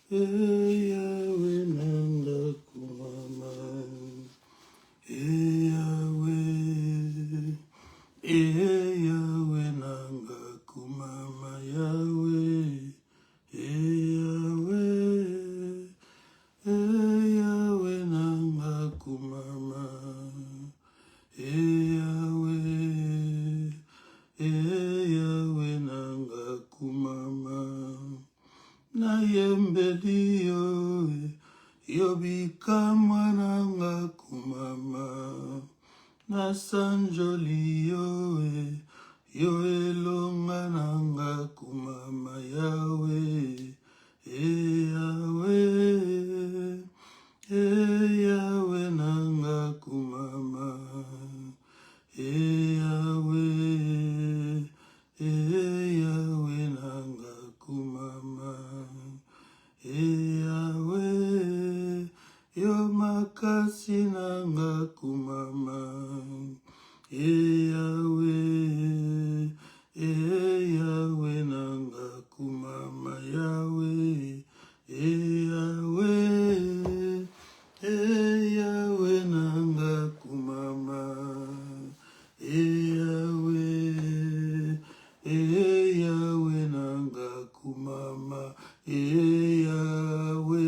Yahweh nanga kumama, Yahweh, Yahweh nanga kumama, Yahweh, Yahweh, Yahweh nanga kumama, Yahweh, Yahweh nanga kumama. Na yembeli yo, yobika mwananga kumama. Na sanjoli yo, yo elonga nanga kumama. Yahweh, Yahweh, Yahweh nanga kumama. Yahweh, Yahweh nanga kumama. Yahweh, yo makasi nanga kumama. Yahweh, Yahweh nanga kumama. Yahweh, Yahweh, Yahweh nanga kumama. Yahweh, Yahweh nanga kumama. Yahweh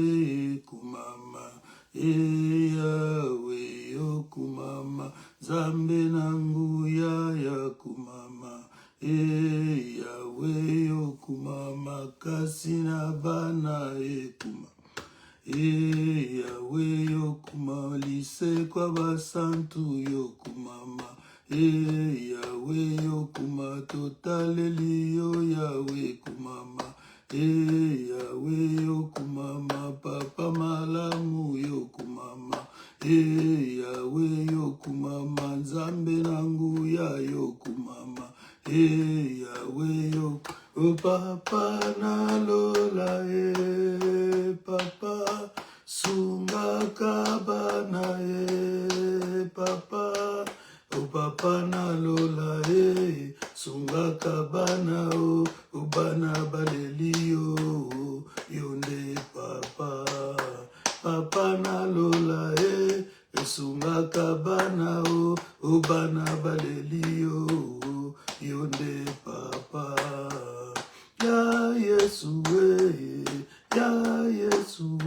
kumama, Yahweh yo kumama, Zambe nangu ya kumama, Yahweh yo kumama, kasina bana kumama. Yahweh yo kumama, lise kwa basantu yo kumama. Yahweh yo kumama, totaleli yo Yahweh kumama. Yahweh yo kumama, papa malamu yo kumama. Yahweh yo kumama, nzambe nangu yo kumama. Yahweh yo papa nalola papa sunga kabana papa papa nalola sunga kabana ubana balelio yonde papa papa nalola sunga kabana ubana balelio yonde papa. Ya Yesu ya Yesu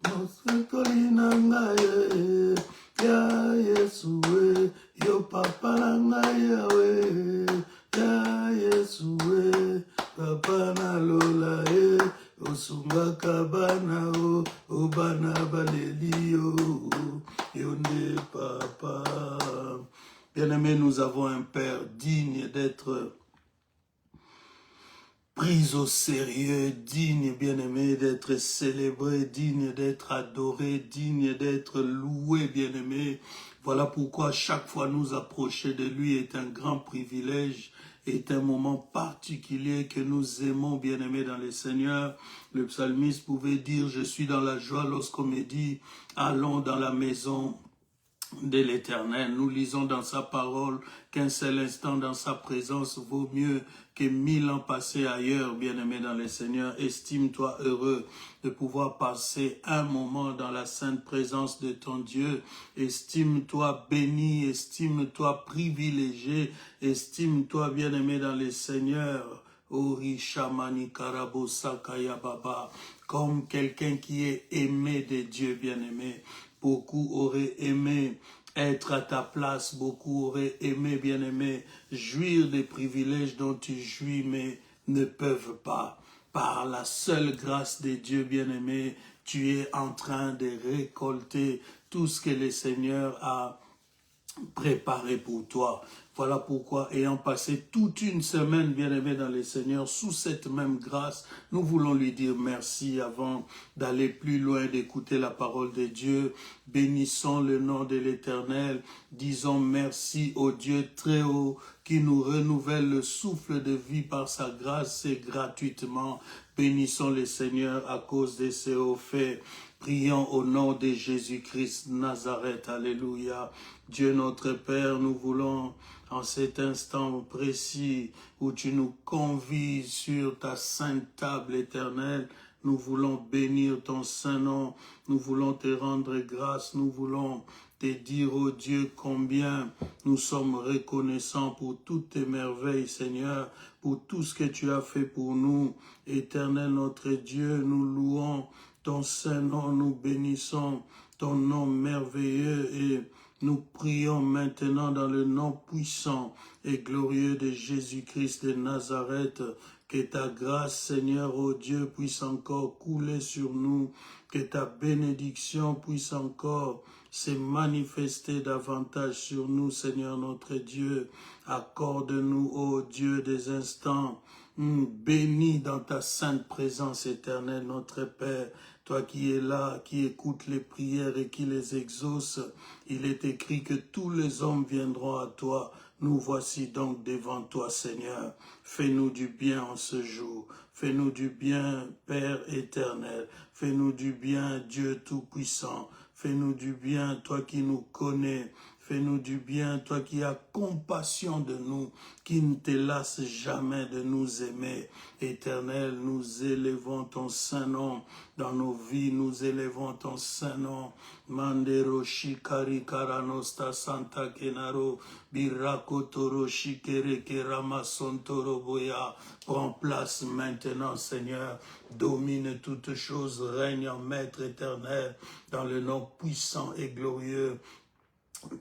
mosekoli nangaye. Ya Yesu yo papa nangaye. Ya Yesu papa nalola osunga kabana obana balelio yonde papa. Bien-aimés, nous avons un Père digne d'être pris au sérieux, digne, bien-aimé, d'être célébré, digne d'être adoré, digne d'être loué, bien-aimé. Voilà pourquoi chaque fois nous approcher de lui est un grand privilège, est un moment particulier que nous aimons, bien-aimé, dans le Seigneur. Le psalmiste pouvait dire, je suis dans la joie lorsqu'on me dit, allons dans la maison de l'Éternel. Nous lisons dans sa parole qu'un seul instant dans sa présence vaut mieux que 1000 ans passés ailleurs, bien-aimé dans le Seigneur. Estime-toi heureux de pouvoir passer un moment dans la sainte présence de ton Dieu. Estime-toi béni, estime-toi privilégié, estime-toi bien-aimé dans le Seigneur. Orishamani Karabo Sakaya Baba, comme quelqu'un qui est aimé de Dieu, bien-aimé. Beaucoup auraient aimé être à ta place, beaucoup auraient aimé, bien-aimé, jouir des privilèges dont tu jouis, mais ne peuvent pas. Par la seule grâce de Dieu, bien-aimé, tu es en train de récolter tout ce que le Seigneur a préparé pour toi. Voilà pourquoi, ayant passé toute une semaine, bien-aimé dans le Seigneur, sous cette même grâce, nous voulons lui dire merci avant d'aller plus loin, d'écouter la parole de Dieu. Bénissons le nom de l'Éternel. Disons merci au Dieu très haut qui nous renouvelle le souffle de vie par sa grâce et gratuitement. Bénissons le Seigneur à cause de ses hauts faits. Prions au nom de Jésus-Christ Nazareth. Alléluia. Dieu notre Père, nous voulons en cet instant précis où tu nous convies sur ta sainte table éternelle, Nous voulons bénir ton saint nom. Nous voulons te rendre grâce. Nous voulons te dire, oh Dieu, combien nous sommes reconnaissants pour toutes tes merveilles, Seigneur, pour tout ce que tu as fait pour nous. Éternel notre Dieu, nous louons ton saint nom, nous bénissons ton nom merveilleux et nous prions maintenant dans le nom puissant et glorieux de Jésus-Christ de Nazareth, que ta grâce, Seigneur, ô Dieu, puisse encore couler sur nous, que ta bénédiction puisse encore se manifester davantage sur nous, Seigneur notre Dieu. Accorde-nous, ô Dieu, des instants bénis dans ta sainte présence éternelle, notre Père. Toi qui es là, qui écoutes les prières et qui les exauce, il est écrit que tous les hommes viendront à toi. Nous voici donc devant toi, Seigneur. Fais-nous du bien en ce jour. Fais-nous du bien, Père éternel. Fais-nous du bien, Dieu Tout-Puissant. Fais-nous du bien, toi qui nous connais. Fais-nous du bien, toi qui as compassion de nous, qui ne te lasses jamais de nous aimer. Éternel, nous élevons ton saint nom dans nos vies, nous élevons ton saint nom. Mandero shikari karanosta santa kenaro, birakotoro shikere kerama sontoro boya. Prends place maintenant, Seigneur. Domine toutes choses, règne en maître éternel, dans le nom puissant et glorieux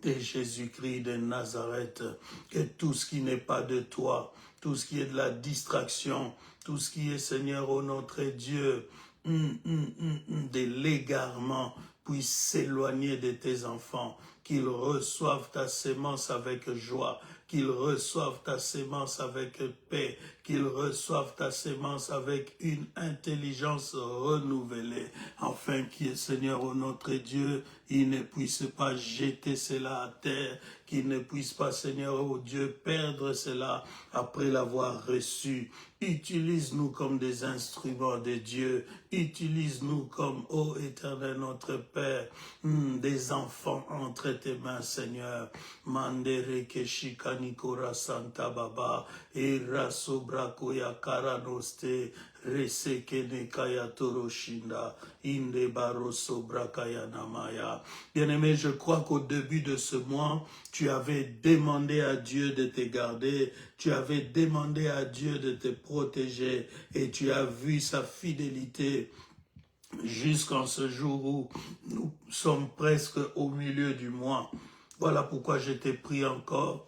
de Jésus-Christ de Nazareth. Que tout ce qui n'est pas de toi, tout ce qui est de la distraction, tout ce qui est, Seigneur, ô notre Dieu, de l'égarement, puisse s'éloigner de tes enfants, qu'ils reçoivent ta sémence avec joie, qu'ils reçoivent ta sémence avec paix, qu'ils reçoivent ta sémence avec une intelligence renouvelée, afin que, Seigneur, ô notre Dieu, il ne puisse pas jeter cela à terre, qu'il ne puisse pas, Seigneur, ô Dieu, perdre cela après l'avoir reçu. Utilise-nous comme des instruments de Dieu. Utilise-nous comme, ô Éternel, notre Père, des enfants entre tes mains, Seigneur. Mandere keshika nikora santa baba, erasobra koya karanoste, resekene kaya toroshinda, inde baroso brakaya namaya. Bien-aimé, je crois qu'au début de ce mois, tu avais demandé à Dieu de te garder, tu avais demandé à Dieu de te protéger et tu as vu sa fidélité jusqu'en ce jour où nous sommes presque au milieu du mois. Voilà pourquoi je t'ai pris encore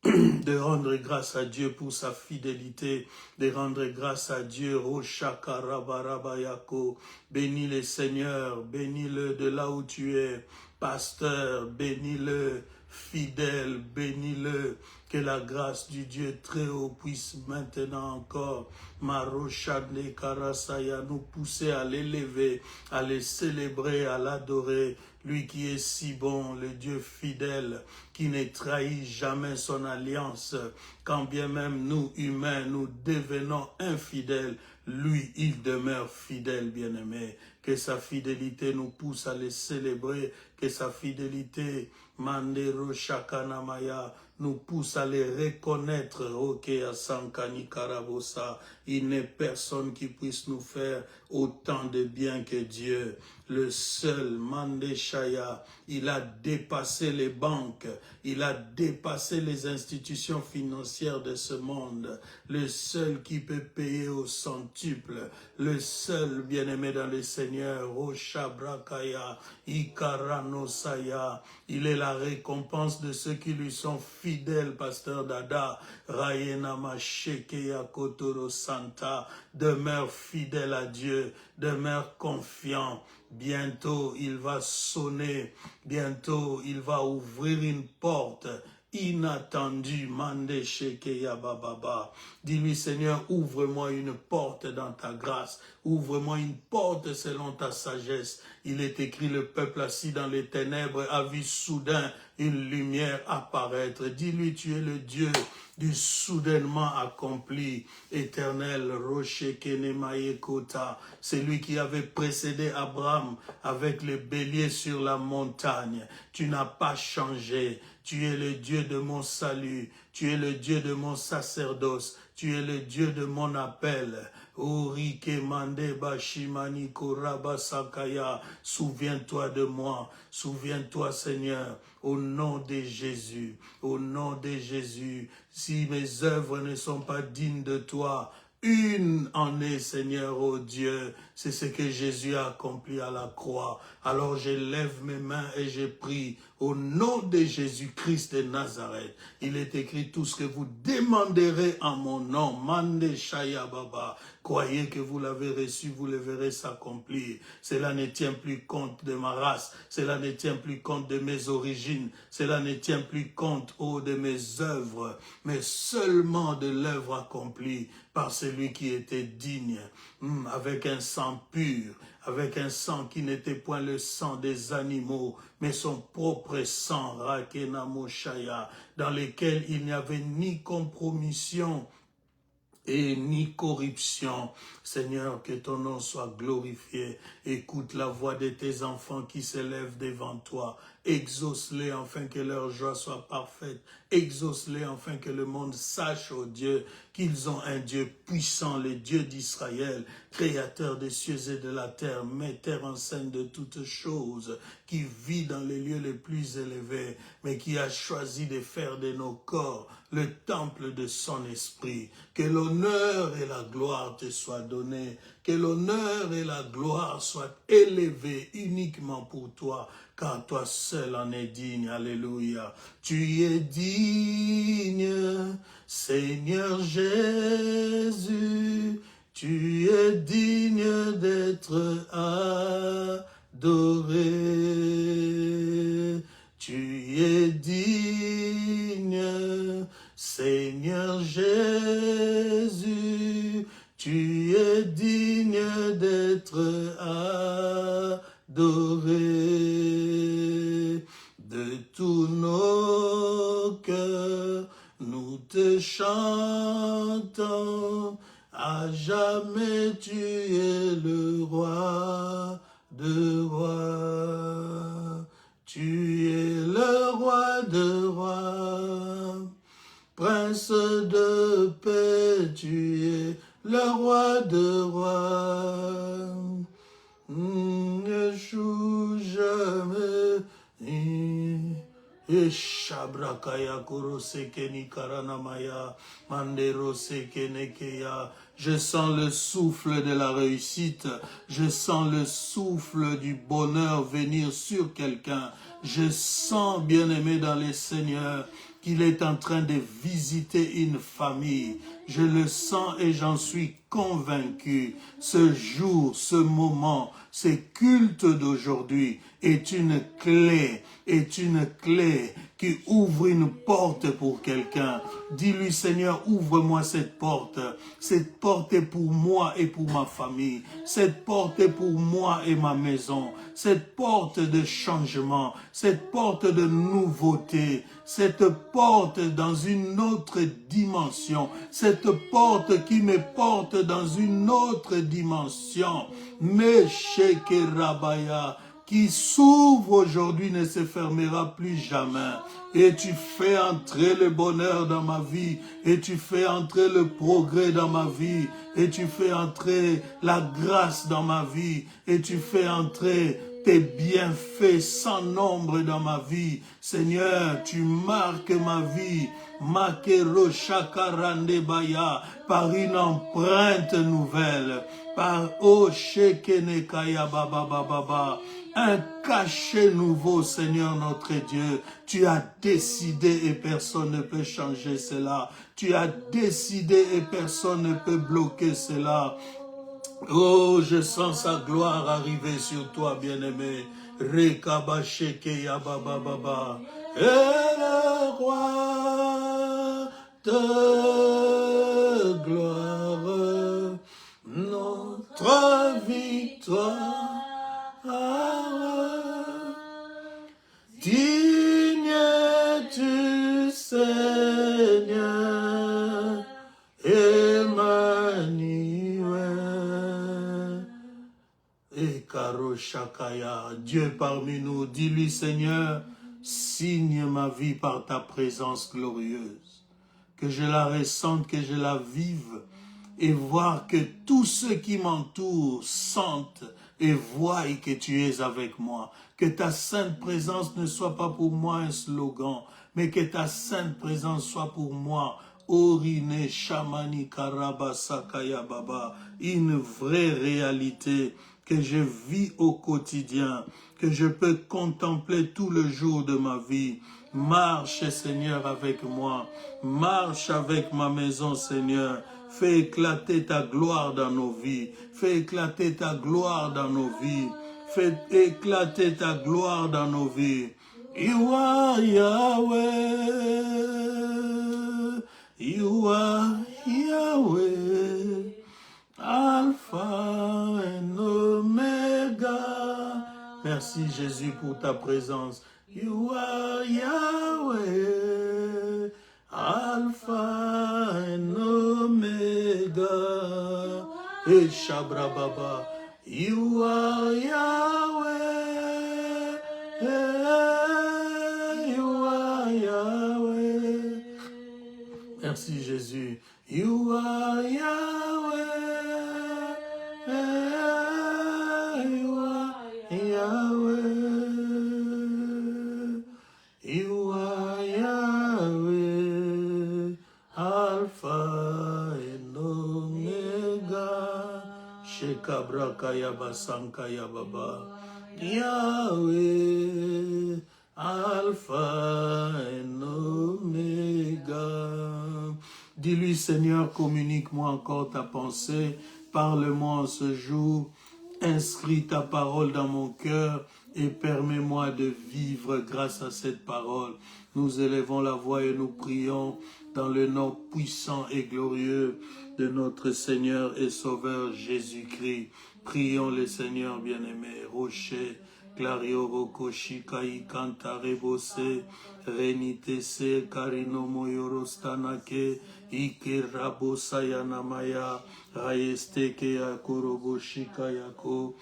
de rendre grâce à Dieu pour sa fidélité, de rendre grâce à Dieu, Roshakarabaraba-yako. Bénis le Seigneur, bénis-le de là où tu es, pasteur, bénis-le, fidèle, bénis-le, que la grâce du Dieu très haut puisse maintenant encore, Maroshadle Karasaya, nous pousser à l'élever, à le célébrer, à l'adorer, lui qui est si bon, le Dieu fidèle, qui ne trahit jamais son alliance, quand bien même nous, humains, nous devenons infidèles, lui, il demeure fidèle, bien-aimé. Que sa fidélité nous pousse à le célébrer, que sa fidélité, Mandero Shakanamaya, nous pousse à les reconnaître, ok, à Sankani Karabosa. Il n'est personne qui puisse nous faire autant de bien que Dieu. Le seul Mandeshaya, il a dépassé les banques, il a dépassé les institutions financières de ce monde. Le seul qui peut payer au centuple, le seul bien-aimé dans le Seigneur, Oshabrakaya, Ikaranosaya, il est la récompense de ceux qui lui sont fidèles, pasteur Dada, Rayenama Shekeya Kotoro Santa, demeure fidèle à Dieu, demeure confiant. Bientôt, il va sonner, bientôt, il va ouvrir une porte inattendue. Mande Shekeya Bababa. Dis-lui, Seigneur, ouvre-moi une porte dans ta grâce, ouvre-moi une porte selon ta sagesse. Il est écrit, le peuple assis dans les ténèbres a vu soudain une lumière apparaître. Dis-lui, tu es le Dieu du soudainement accompli, éternel, Rocher Kenemaye Kota, c'est lui qui avait précédé Abraham avec les béliers sur la montagne. Tu n'as pas changé, tu es le Dieu de mon salut, tu es le Dieu de mon sacerdoce, tu es le Dieu de mon appel. Orike mande bashimani koraba sakaya. Souviens-toi de moi. Souviens-toi, Seigneur, au nom de Jésus. Au nom de Jésus. Si mes œuvres ne sont pas dignes de toi, une en est, Seigneur, oh Dieu, c'est ce que Jésus a accompli à la croix. Alors je lève mes mains et je prie au nom de Jésus-Christ de Nazareth. Il est écrit tout ce que vous demanderez en mon nom. Mande Shaya Baba. Croyez que vous l'avez reçu, vous le verrez s'accomplir. Cela ne tient plus compte de ma race. Cela ne tient plus compte de mes origines. Cela ne tient plus compte, oh, de mes œuvres, mais seulement de l'œuvre accomplie par celui qui était digne, avec un sang pur, avec un sang qui n'était point le sang des animaux, mais son propre sang, Rakena Moshaya, dans lequel il n'y avait ni compromission et ni corruption. Seigneur, que ton nom soit glorifié. Écoute la voix de tes enfants qui s'élèvent devant toi. Exauce-les afin que leur joie soit parfaite. Exauce-les afin que le monde sache, ô Dieu, qu'ils ont un Dieu puissant, le Dieu d'Israël, créateur des cieux et de la terre, metteur en scène de toutes choses, qui vit dans les lieux les plus élevés, mais qui a choisi de faire de nos corps le temple de son esprit. Que l'honneur et la gloire te soient donnés, que l'honneur et la gloire soient élevés uniquement pour toi, car toi seul en es digne. Alléluia. Tu es digne, Seigneur Jésus, tu es digne d'être adoré. Tu es digne, Seigneur Jésus, tu es digne d'être adoré. De tous nos cœurs, nous te chantons, à jamais tu es le roi de rois. Tu es le roi de rois, prince de paix, tu es le roi de rois. Ne joue jamais. Eshabrakaya korosekeni karanamaya mandero sekenekeya. Je sens le souffle de la réussite, je sens le souffle du bonheur venir sur quelqu'un. Je sens, bien-aimé dans les Seigneurs, qu'il est en train de visiter une famille. Je le sens et j'en suis convaincu. Ce jour, ce moment, ce culte d'aujourd'hui est une clé qui ouvre une porte pour quelqu'un. Dis-lui, Seigneur, ouvre-moi cette porte. Cette porte est pour moi et pour ma famille. Cette porte est pour moi et ma maison. Cette porte de changement, cette porte de nouveauté, cette porte dans une autre dimension, cette porte qui me porte dans une autre dimension. Mesheke Rabaya, qui s'ouvre aujourd'hui ne se fermera plus jamais. Et tu fais entrer le bonheur dans ma vie, et tu fais entrer le progrès dans ma vie, et tu fais entrer la grâce dans ma vie, et tu fais entrer tes bienfaits sans nombre dans ma vie. Seigneur, tu marques ma vie, Makero Shakarande Baya, par une empreinte nouvelle, par Oshekene Kaya Baba Baba, un cachet nouveau, Seigneur notre Dieu. Tu as décidé et personne ne peut changer cela. Tu as décidé et personne ne peut bloquer cela. Oh, je sens sa gloire arriver sur toi, bien-aimé. Rekabasheke Yababa Baba. Et le roi de gloire, notre victoire. Digne du Seigneur, Emmanuel. Et Karo Shakaya, Dieu parmi nous, dis-lui, Seigneur, signe ma vie par ta présence glorieuse, que je la ressente, que je la vive, et voir que tous ceux qui m'entourent sentent et voient que tu es avec moi. Que ta sainte présence ne soit pas pour moi un slogan, mais que ta sainte présence soit pour moi Orine Shamani Karaba Sakaya Baba, une vraie réalité que je vis au quotidien, que je peux contempler tout le jour de ma vie. Marche, Seigneur, avec moi. Marche avec ma maison, Seigneur. Fais éclater ta gloire dans nos vies. Fais éclater ta gloire dans nos vies. Fais éclater ta gloire dans nos vies. You are Yahweh. You are Yahweh. Alpha and Omega. Merci Jésus pour ta présence. You are Yahweh. Alpha and Omega. Et Shabra Baba. You are Yahweh. You are Yahweh. Merci Jésus. You are Yahweh. You are Yahweh. You are Yahweh. Alpha and Omega. Shekabra Kaya Basankaya Baba. Yahweh. Alpha and Omega. Dis-lui, Seigneur, communique-moi encore ta pensée, parle-moi en ce jour, inscris ta parole dans mon cœur et permets-moi de vivre grâce à cette parole. Nous élevons la voix et nous prions dans le nom puissant et glorieux de notre Seigneur et Sauveur Jésus-Christ. Prions le Seigneur bien-aimé, rocher, Clario Roko Shikai Kantare Bose, Renite Se Karino Moyorostanake, Ike Rabo Sayanamaya, Rayesteke Akorobo Shikayako.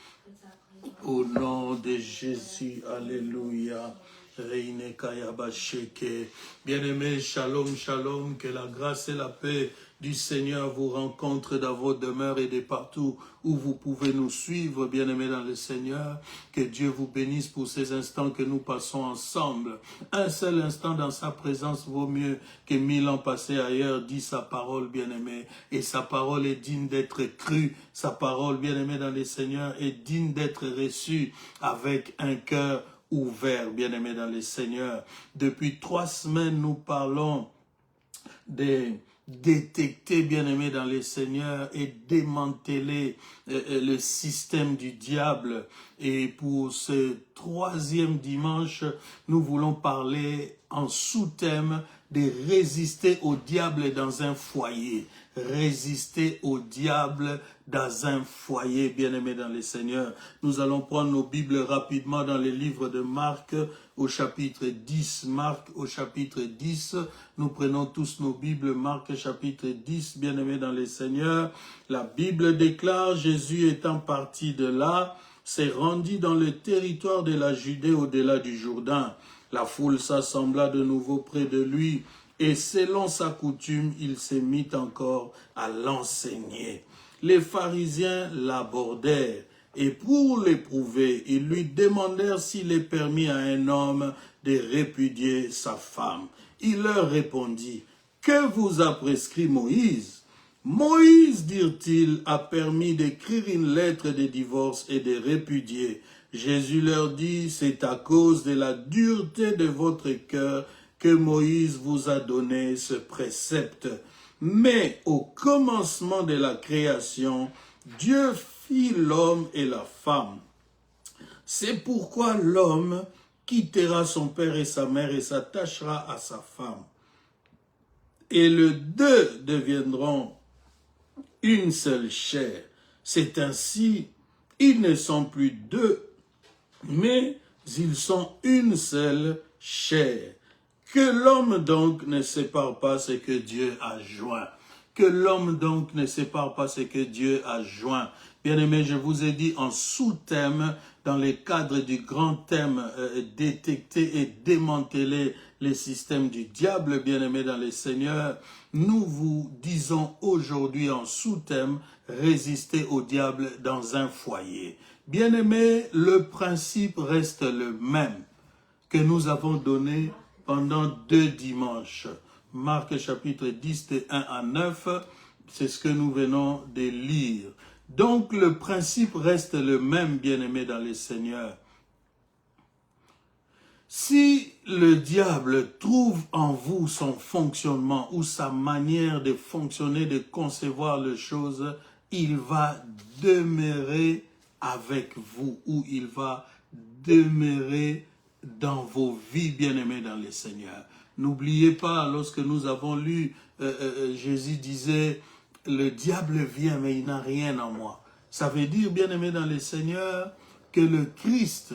Au nom de Jésus, Alléluia. Reine Kayabasheke. Bien-aimés, shalom, shalom, que la grâce et la paix du Seigneur vous rencontrent dans vos demeures et de partout où vous pouvez nous suivre, bien-aimés dans le Seigneur. Que Dieu vous bénisse pour ces instants que nous passons ensemble. Un seul instant dans sa présence vaut mieux que 1000 ans passés ailleurs, dit sa parole, bien-aimés. Et sa parole est digne d'être crue. Sa parole, bien-aimés dans le Seigneur, est digne d'être reçue avec un cœur ouvert, bien-aimés dans le Seigneur. Depuis 3 semaines, nous parlons de détecter, bien-aimés dans le Seigneur, et démanteler le système du diable. Et pour ce 3e dimanche, nous voulons parler en sous-thème de résister au diable dans un foyer. Résister au diable dans un foyer, bien-aimé dans le Seigneur. Nous allons prendre nos Bibles rapidement dans le livre de Marc au chapitre 10. Marc au chapitre 10. Nous prenons tous nos Bibles. Marc chapitre 10, bien-aimé dans le Seigneur. La Bible déclare, Jésus étant parti de là, s'est rendu dans le territoire de la Judée au-delà du Jourdain. La foule s'assembla de nouveau près de lui. Et selon sa coutume, il s'est mis encore à l'enseigner. Les pharisiens l'abordèrent et pour l'éprouver, ils lui demandèrent s'il est permis à un homme de répudier sa femme. Il leur répondit, « Que vous a prescrit Moïse ?» Moïse, dirent-ils, a permis d'écrire une lettre de divorce et de répudier. Jésus leur dit, « C'est à cause de la dureté de votre cœur que Moïse vous a donné ce précepte. Mais au commencement de la création, Dieu fit l'homme et la femme. C'est pourquoi l'homme quittera son père et sa mère et s'attachera à sa femme. Et les deux deviendront une seule chair. C'est ainsi, ils ne sont plus deux, mais ils sont une seule chair. Que l'homme donc ne sépare pas ce que Dieu a joint. Que l'homme donc ne sépare pas ce que Dieu a joint. Bien-aimés, je vous ai dit en sous-thème, dans le cadre du grand thème, détecter et démanteler les systèmes du diable, bien-aimés dans les Seigneurs, nous vous disons aujourd'hui en sous-thème, résister au diable dans un foyer. Bien-aimés, le principe reste le même que nous avons donné pendant 2 dimanches. Marc chapitre 10, de 1 à 9, c'est ce que nous venons de lire. Donc le principe reste le même, bien-aimés dans les Seigneurs. Si le diable trouve en vous son fonctionnement ou sa manière de fonctionner, de concevoir les choses, il va demeurer avec vous ou il va demeurer dans vos vies, bien-aimés dans le Seigneur. N'oubliez pas, lorsque nous avons lu, Jésus disait, le diable vient mais il n'a rien en moi. Ça veut dire, bien-aimés dans le Seigneur, que le Christ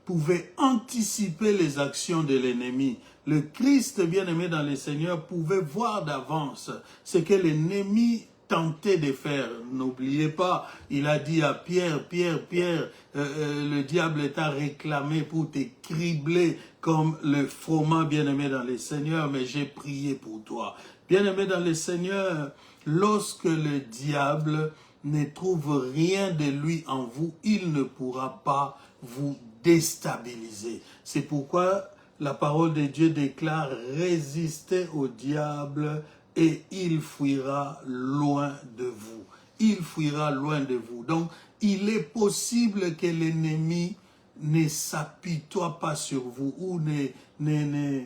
pouvait anticiper les actions de l'ennemi. Le Christ, bien-aimé dans le Seigneur, pouvait voir d'avance ce que l'ennemi tentait de faire. N'oubliez pas, il a dit à Pierre, Pierre, le diable t'a réclamé pour te cribler comme le froment, bien-aimé dans le Seigneur, mais j'ai prié pour toi. Bien-aimé dans le Seigneur, lorsque le diable ne trouve rien de lui en vous, il ne pourra pas vous déstabiliser. C'est pourquoi la parole de Dieu déclare « Résistez au diable et il fuira loin de vous. » Il fuira loin de vous. Donc, il est possible que l'ennemi ne s'apitoie pas sur vous ou ne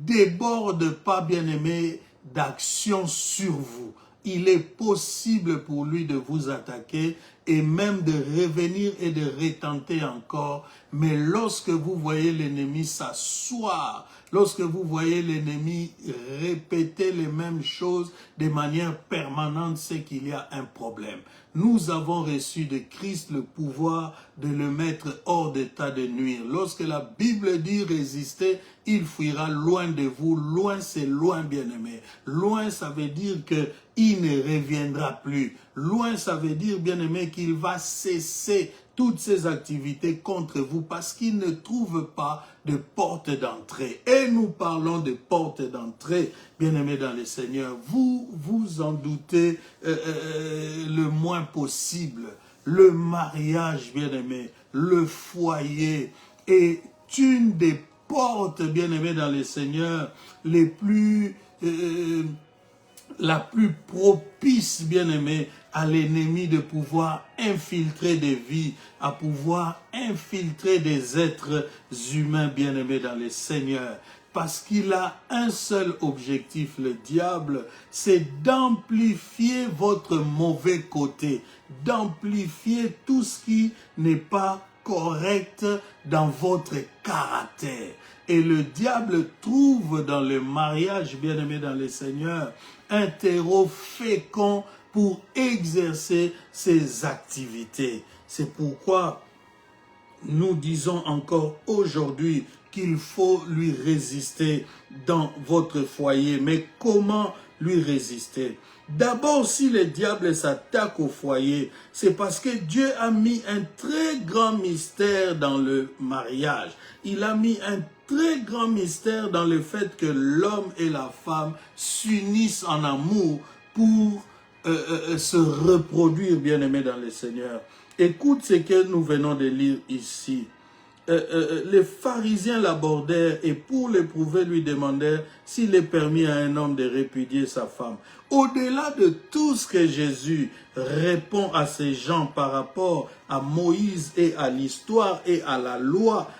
déborde pas, bien-aimé, d'action sur vous. Il est possible pour lui de vous attaquer et même de revenir et de retenter encore. Mais lorsque vous voyez l'ennemi s'asseoir, lorsque vous voyez l'ennemi répéter les mêmes choses de manière permanente, c'est qu'il y a un problème. Nous avons reçu de Christ le pouvoir de le mettre hors d'état de nuire. Lorsque la Bible dit résister, il fuira loin de vous. Loin, c'est loin, bien-aimé. Loin, ça veut dire que il ne reviendra plus. Loin, ça veut dire, bien-aimé, qu'il va cesser toutes ses activités contre vous parce qu'il ne trouve pas de porte d'entrée. Et nous parlons de porte d'entrée, bien-aimés dans le Seigneur. Vous vous en doutez le moins possible. Le mariage, bien-aimé, le foyer est une des portes, bien-aimés dans le Seigneur, les plus... la plus propice, bien-aimé, à l'ennemi de pouvoir infiltrer des vies, à pouvoir infiltrer des êtres humains, bien-aimés dans le Seigneur. Parce qu'il a un seul objectif, le diable, c'est d'amplifier votre mauvais côté, d'amplifier tout ce qui n'est pas correct dans votre caractère. Et le diable trouve dans le mariage, bien-aimé dans le Seigneur, un terreau fécond pour exercer ses activités. C'est pourquoi nous disons encore aujourd'hui qu'il faut lui résister dans votre foyer. Mais comment lui résister? D'abord, si le diable s'attaque au foyer, c'est parce que Dieu a mis un très grand mystère dans le mariage. Il a mis un très grand mystère dans le fait que l'homme et la femme s'unissent en amour pour se reproduire, bien-aimés dans le Seigneur. Écoute ce que nous venons de lire ici. Les pharisiens l'abordèrent et pour l'éprouver lui demandèrent s'il est permis à un homme de répudier sa femme. Au-delà de tout ce que Jésus répond à ces gens par rapport à Moïse et à l'histoire et à la loi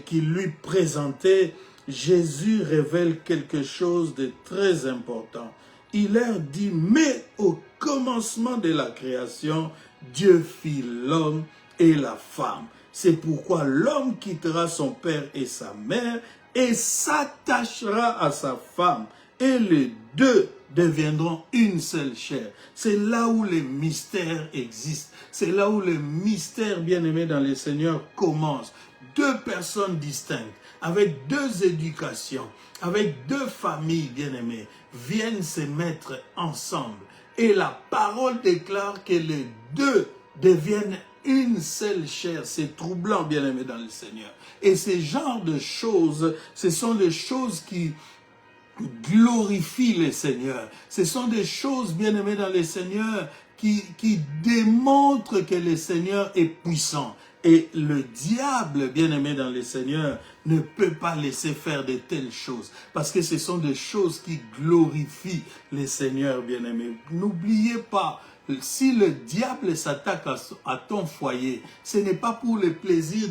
qu'il lui présentait, Jésus révèle quelque chose de très important. Il leur dit, mais au commencement de la création, Dieu fit l'homme et la femme. C'est pourquoi l'homme quittera son père et sa mère et s'attachera à sa femme. Et les deux deviendront une seule chair. C'est là où les mystères existent. C'est là où les mystères, bien-aimés dans le Seigneur, commencent. Deux personnes distinctes, avec deux éducations, avec deux familles, bien-aimées, viennent se mettre ensemble. Et la parole déclare que les deux deviennent une seule chair. C'est troublant, bien-aimé dans le Seigneur. Et ces genres de choses, ce sont des choses qui glorifient le Seigneur. Ce sont des choses, bien-aimés dans le Seigneur, qui démontrent que le Seigneur est puissant. Et le diable, bien-aimé dans le Seigneur, ne peut pas laisser faire de telles choses. Parce que ce sont des choses qui glorifient le Seigneur, bien-aimé. N'oubliez pas, si le diable s'attaque à ton foyer, ce n'est pas pour le plaisir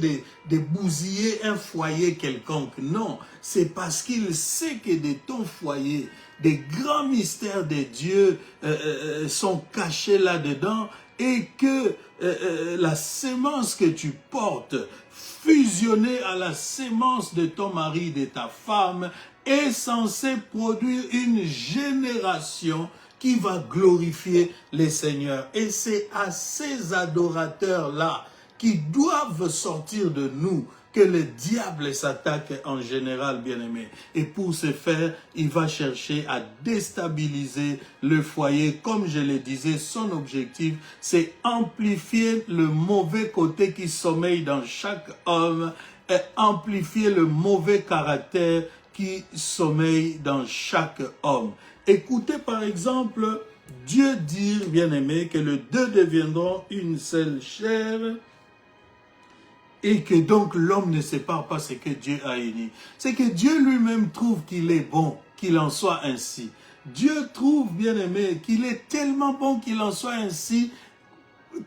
de bousiller un foyer quelconque. Non, c'est parce qu'il sait que de ton foyer, des grands mystères de Dieu sont cachés là-dedans et que la sémence que tu portes, fusionnée à la sémence de ton mari, de ta femme, est censée produire une génération qui va glorifier les seigneurs. Et c'est à ces adorateurs-là qui doivent sortir de nous que le diable s'attaque en général, bien-aimé. Et pour ce faire, il va chercher à déstabiliser le foyer. Comme je le disais, son objectif, c'est amplifier le mauvais côté qui sommeille dans chaque homme et amplifier le mauvais caractère qui sommeille dans chaque homme. Écoutez par exemple Dieu dire, bien-aimé, que les deux deviendront une seule chair et que donc l'homme ne sépare pas ce que Dieu a uni. C'est que Dieu lui-même trouve qu'il est bon, qu'il en soit ainsi. Dieu trouve, bien-aimé, qu'il est tellement bon qu'il en soit ainsi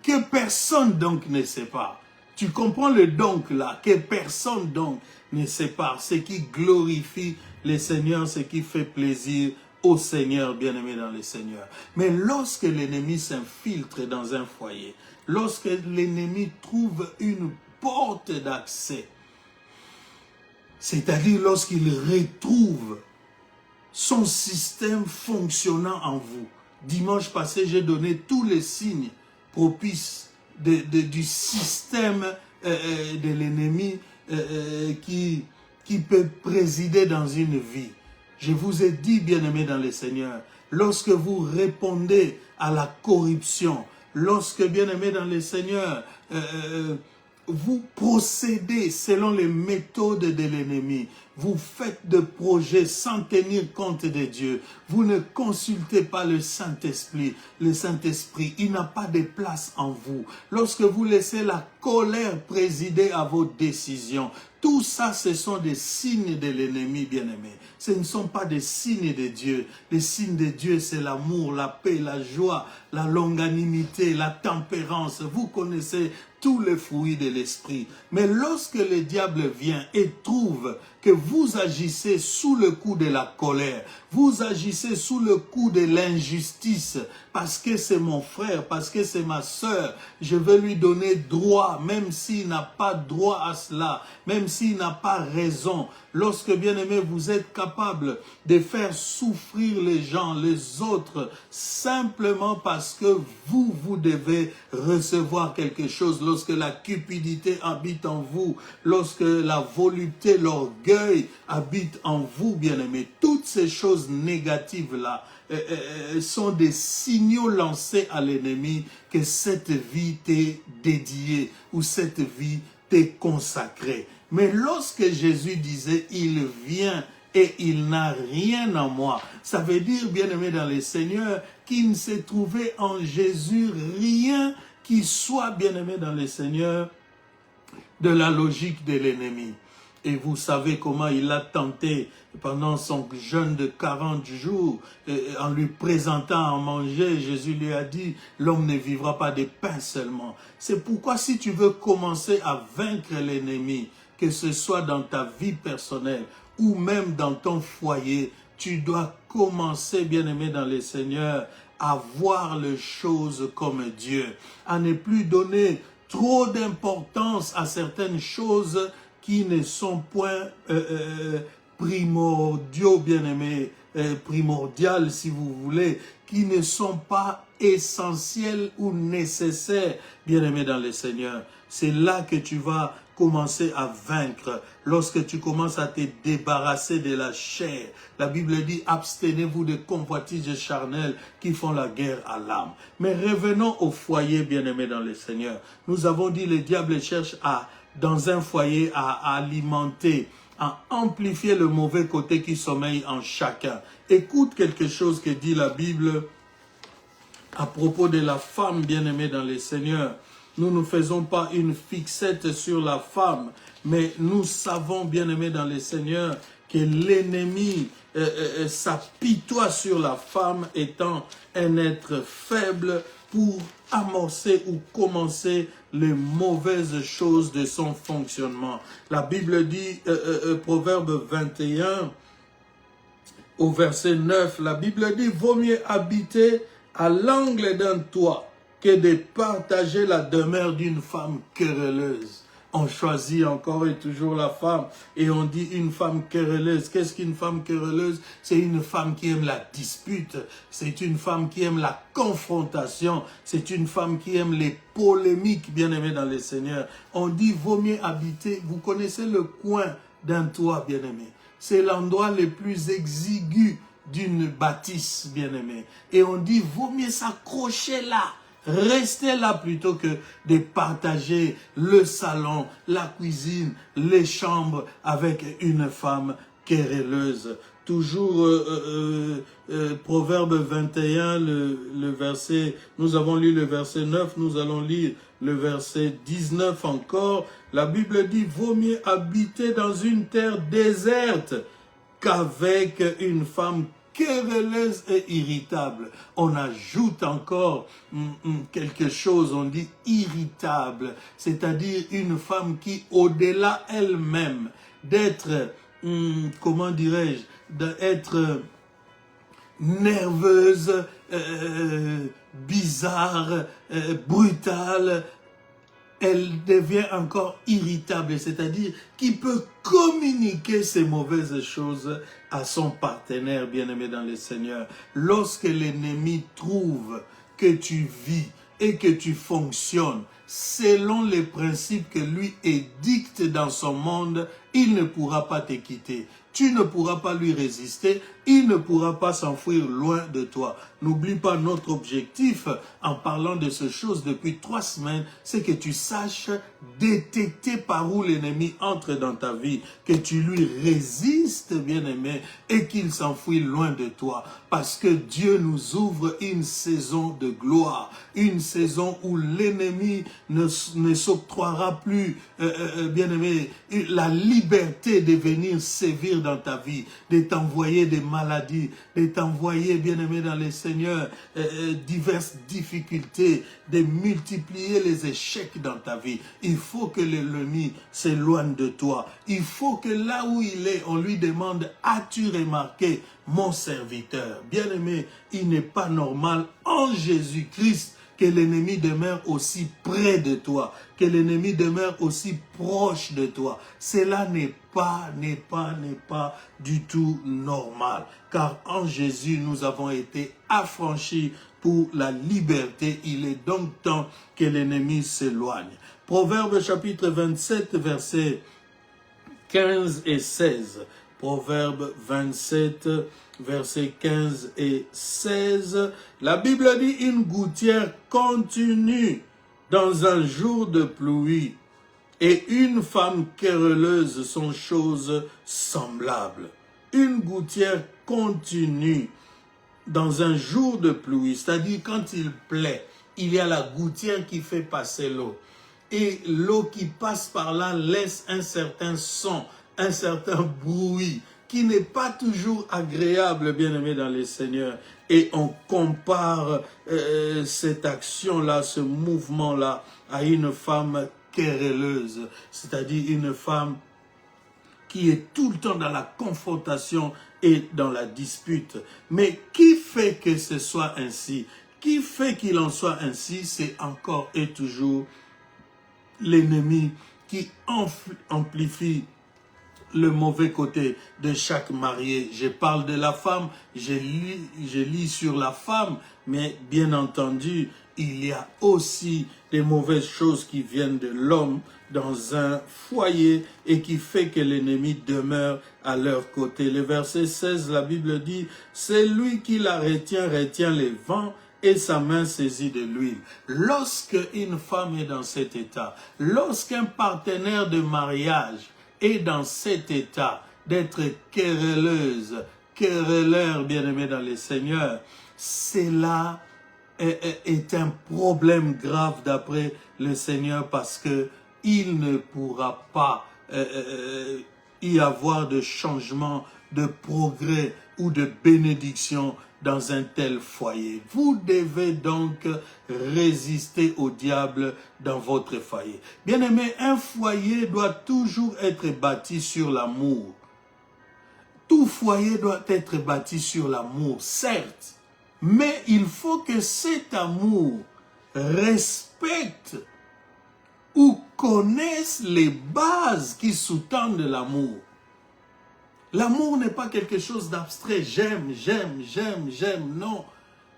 que personne donc ne sépare. Tu comprends le donc là, que personne donc ne sépare. Ce qui glorifie le Seigneur, ce qui fait plaisir au Seigneur, bien-aimé dans le Seigneur. Mais lorsque l'ennemi s'infiltre dans un foyer, lorsque l'ennemi trouve une porte d'accès, c'est-à-dire lorsqu'il retrouve son système fonctionnant en vous. Dimanche passé, j'ai donné tous les signes propices du système de l'ennemi qui peut présider dans une vie. Je vous ai dit, bien-aimés dans le Seigneur, lorsque vous répondez à la corruption, lorsque, bien-aimés dans le Seigneur, vous procédez selon les méthodes de l'ennemi. Vous faites des projets sans tenir compte de Dieu. Vous ne consultez pas le Saint-Esprit. Le Saint-Esprit, il n'a pas de place en vous. Lorsque vous laissez la colère présider à vos décisions, tout ça, ce sont des signes de l'ennemi, bien-aimé. Ce ne sont pas des signes de Dieu. Les signes de Dieu, c'est l'amour, la paix, la joie, la longanimité, la tempérance. Vous connaissez tous les fruits de l'esprit. Mais lorsque le diable vient et trouve que vous agissez sous le coup de la colère, vous agissez sous le coup de l'injustice, parce que c'est mon frère, parce que c'est ma sœur, je vais lui donner droit, même s'il n'a pas droit à cela, même s'il n'a pas raison. Lorsque, bien-aimé, vous êtes capable de faire souffrir les gens, les autres, simplement parce que vous devez recevoir quelque chose, lorsque la cupidité habite en vous, lorsque la volupté, l'orgueil habite en vous, bien-aimé, toutes ces choses négatives-là sont des signaux lancés à l'ennemi que cette vie t'est dédiée ou cette vie t'est consacrée. Mais lorsque Jésus disait « il vient » et il n'a rien en moi, ça veut dire, bien-aimé dans le Seigneur, qu'il ne s'est trouvé en Jésus rien qui soit, bien-aimé dans le Seigneur, de la logique de l'ennemi. Et vous savez comment il a tenté pendant son jeûne de 40 jours, en lui présentant à manger, Jésus lui a dit, l'homme ne vivra pas de pain seulement. C'est pourquoi si tu veux commencer à vaincre l'ennemi, que ce soit dans ta vie personnelle ou même dans ton foyer, tu dois commencer, bien-aimé dans le Seigneur, à voir les choses comme Dieu, à ne plus donner trop d'importance à certaines choses qui ne sont point primordiaux, bien-aimés, primordiales si vous voulez, qui ne sont pas essentiels ou nécessaires, bien-aimés dans le Seigneur. C'est là que tu vas commencer à vaincre, lorsque tu commences à te débarrasser de la chair. La Bible dit, abstenez-vous de convoitises charnelles qui font la guerre à l'âme. Mais revenons au foyer, bien-aimé dans le Seigneur. Nous avons dit, le diable cherche dans un foyer à alimenter, à amplifier le mauvais côté qui sommeille en chacun. Écoute quelque chose que dit la Bible à propos de la femme bien-aimée dans le Seigneur. Nous ne faisons pas une fixette sur la femme, mais nous savons, bien-aimés dans le Seigneur, que l'ennemi s'apitoie sur la femme étant un être faible pour amorcer ou commencer les mauvaises choses de son fonctionnement. La Bible dit, Proverbe 21, au verset 9, la Bible dit, vaut mieux habiter à l'angle d'un toit que de partager la demeure d'une femme querelleuse. On choisit encore et toujours la femme et on dit une femme querelleuse. Qu'est-ce qu'une femme querelleuse? C'est une femme qui aime la dispute, c'est une femme qui aime la confrontation, c'est une femme qui aime les polémiques, bien-aimés dans le Seigneur. On dit vaut mieux habiter, vous connaissez le coin d'un toit, bien-aimé. C'est l'endroit le plus exigu d'une bâtisse, bien-aimé. Et on dit, vaut mieux s'accrocher là, rester là plutôt que de partager le salon, la cuisine, les chambres avec une femme querelleuse. Toujours Proverbe 21, le verset, nous avons lu le verset 9, nous allons lire le verset 19 encore. La Bible dit, vaut mieux habiter dans une terre déserte qu'avec une femme querelleuse et irritable. On ajoute encore quelque chose, on dit irritable, c'est-à-dire une femme qui, au-delà elle-même, d'être, comment dirais-je, d'être nerveuse, bizarre, brutale, elle devient encore irritable, c'est-à-dire qui peut communiquer ces mauvaises choses à son partenaire bien-aimé dans le Seigneur. Lorsque l'ennemi trouve que tu vis et que tu fonctionnes selon les principes que lui édicte dans son monde, il ne pourra pas te quitter. Tu ne pourras pas lui résister, il ne pourra pas s'enfuir loin de toi. N'oublie pas notre objectif en parlant de ces choses depuis 3 semaines, c'est que tu saches détecter par où l'ennemi entre dans ta vie, que tu lui résistes, bien-aimé, et qu'il s'enfuit loin de toi. Parce que Dieu nous ouvre une saison de gloire, une saison où l'ennemi ne s'octroiera plus, bien-aimé, la liberté de venir sévir dans ta vie, de t'envoyer des maladies, de t'envoyer, bien-aimé dans le Seigneur, diverses difficultés, de multiplier les échecs dans ta vie. Il faut que l'ennemi s'éloigne de toi. Il faut que là où il est, on lui demande, as-tu remarqué mon serviteur? Bien-aimé, il n'est pas normal en Jésus-Christ que l'ennemi demeure aussi près de toi, que l'ennemi demeure aussi proche de toi. Cela n'est pas du tout normal. Car en Jésus, nous avons été affranchis pour la liberté. Il est donc temps que l'ennemi s'éloigne. Proverbe chapitre 27, versets 15 et 16. Proverbe 27, versets 15 et 16. La Bible dit, une gouttière continue dans un jour de pluie et une femme querelleuse sont choses semblables. Une gouttière continue dans un jour de pluie, c'est-à-dire quand il plaît, il y a la gouttière qui fait passer l'eau. Et l'eau qui passe par là laisse un certain son, un certain bruit, qui n'est pas toujours agréable, bien-aimé dans le Seigneur. Et on compare cette action-là, ce mouvement-là, à une femme querelleuse, c'est-à-dire une femme qui est tout le temps dans la confrontation et dans la dispute. Mais qui fait que ce soit ainsi? Qui fait qu'il en soit ainsi? C'est encore et toujours l'ennemi qui amplifie le mauvais côté de chaque marié. Je parle de la femme, je lis sur la femme, mais bien entendu, il y a aussi des mauvaises choses qui viennent de l'homme dans un foyer et qui fait que l'ennemi demeure à leur côté. Le verset 16, la Bible dit, « C'est lui qui la retient, retient les vents, et sa main saisit de l'huile. » Lorsque une femme est dans cet état, lorsqu'un partenaire de mariage est dans cet état d'être querelleuse, querelleur, bien-aimé dans le Seigneur, c'est là est un problème grave d'après le Seigneur parce que il ne pourra pas y avoir de changement, de progrès ou de bénédiction dans un tel foyer. Vous devez donc résister au diable dans votre foyer. Bien-aimé, un foyer doit toujours être bâti sur l'amour. Tout foyer doit être bâti sur l'amour, certes, mais il faut que cet amour respecte ou connaisse les bases qui sous-tendent l'amour. L'amour n'est pas quelque chose d'abstrait, j'aime, non.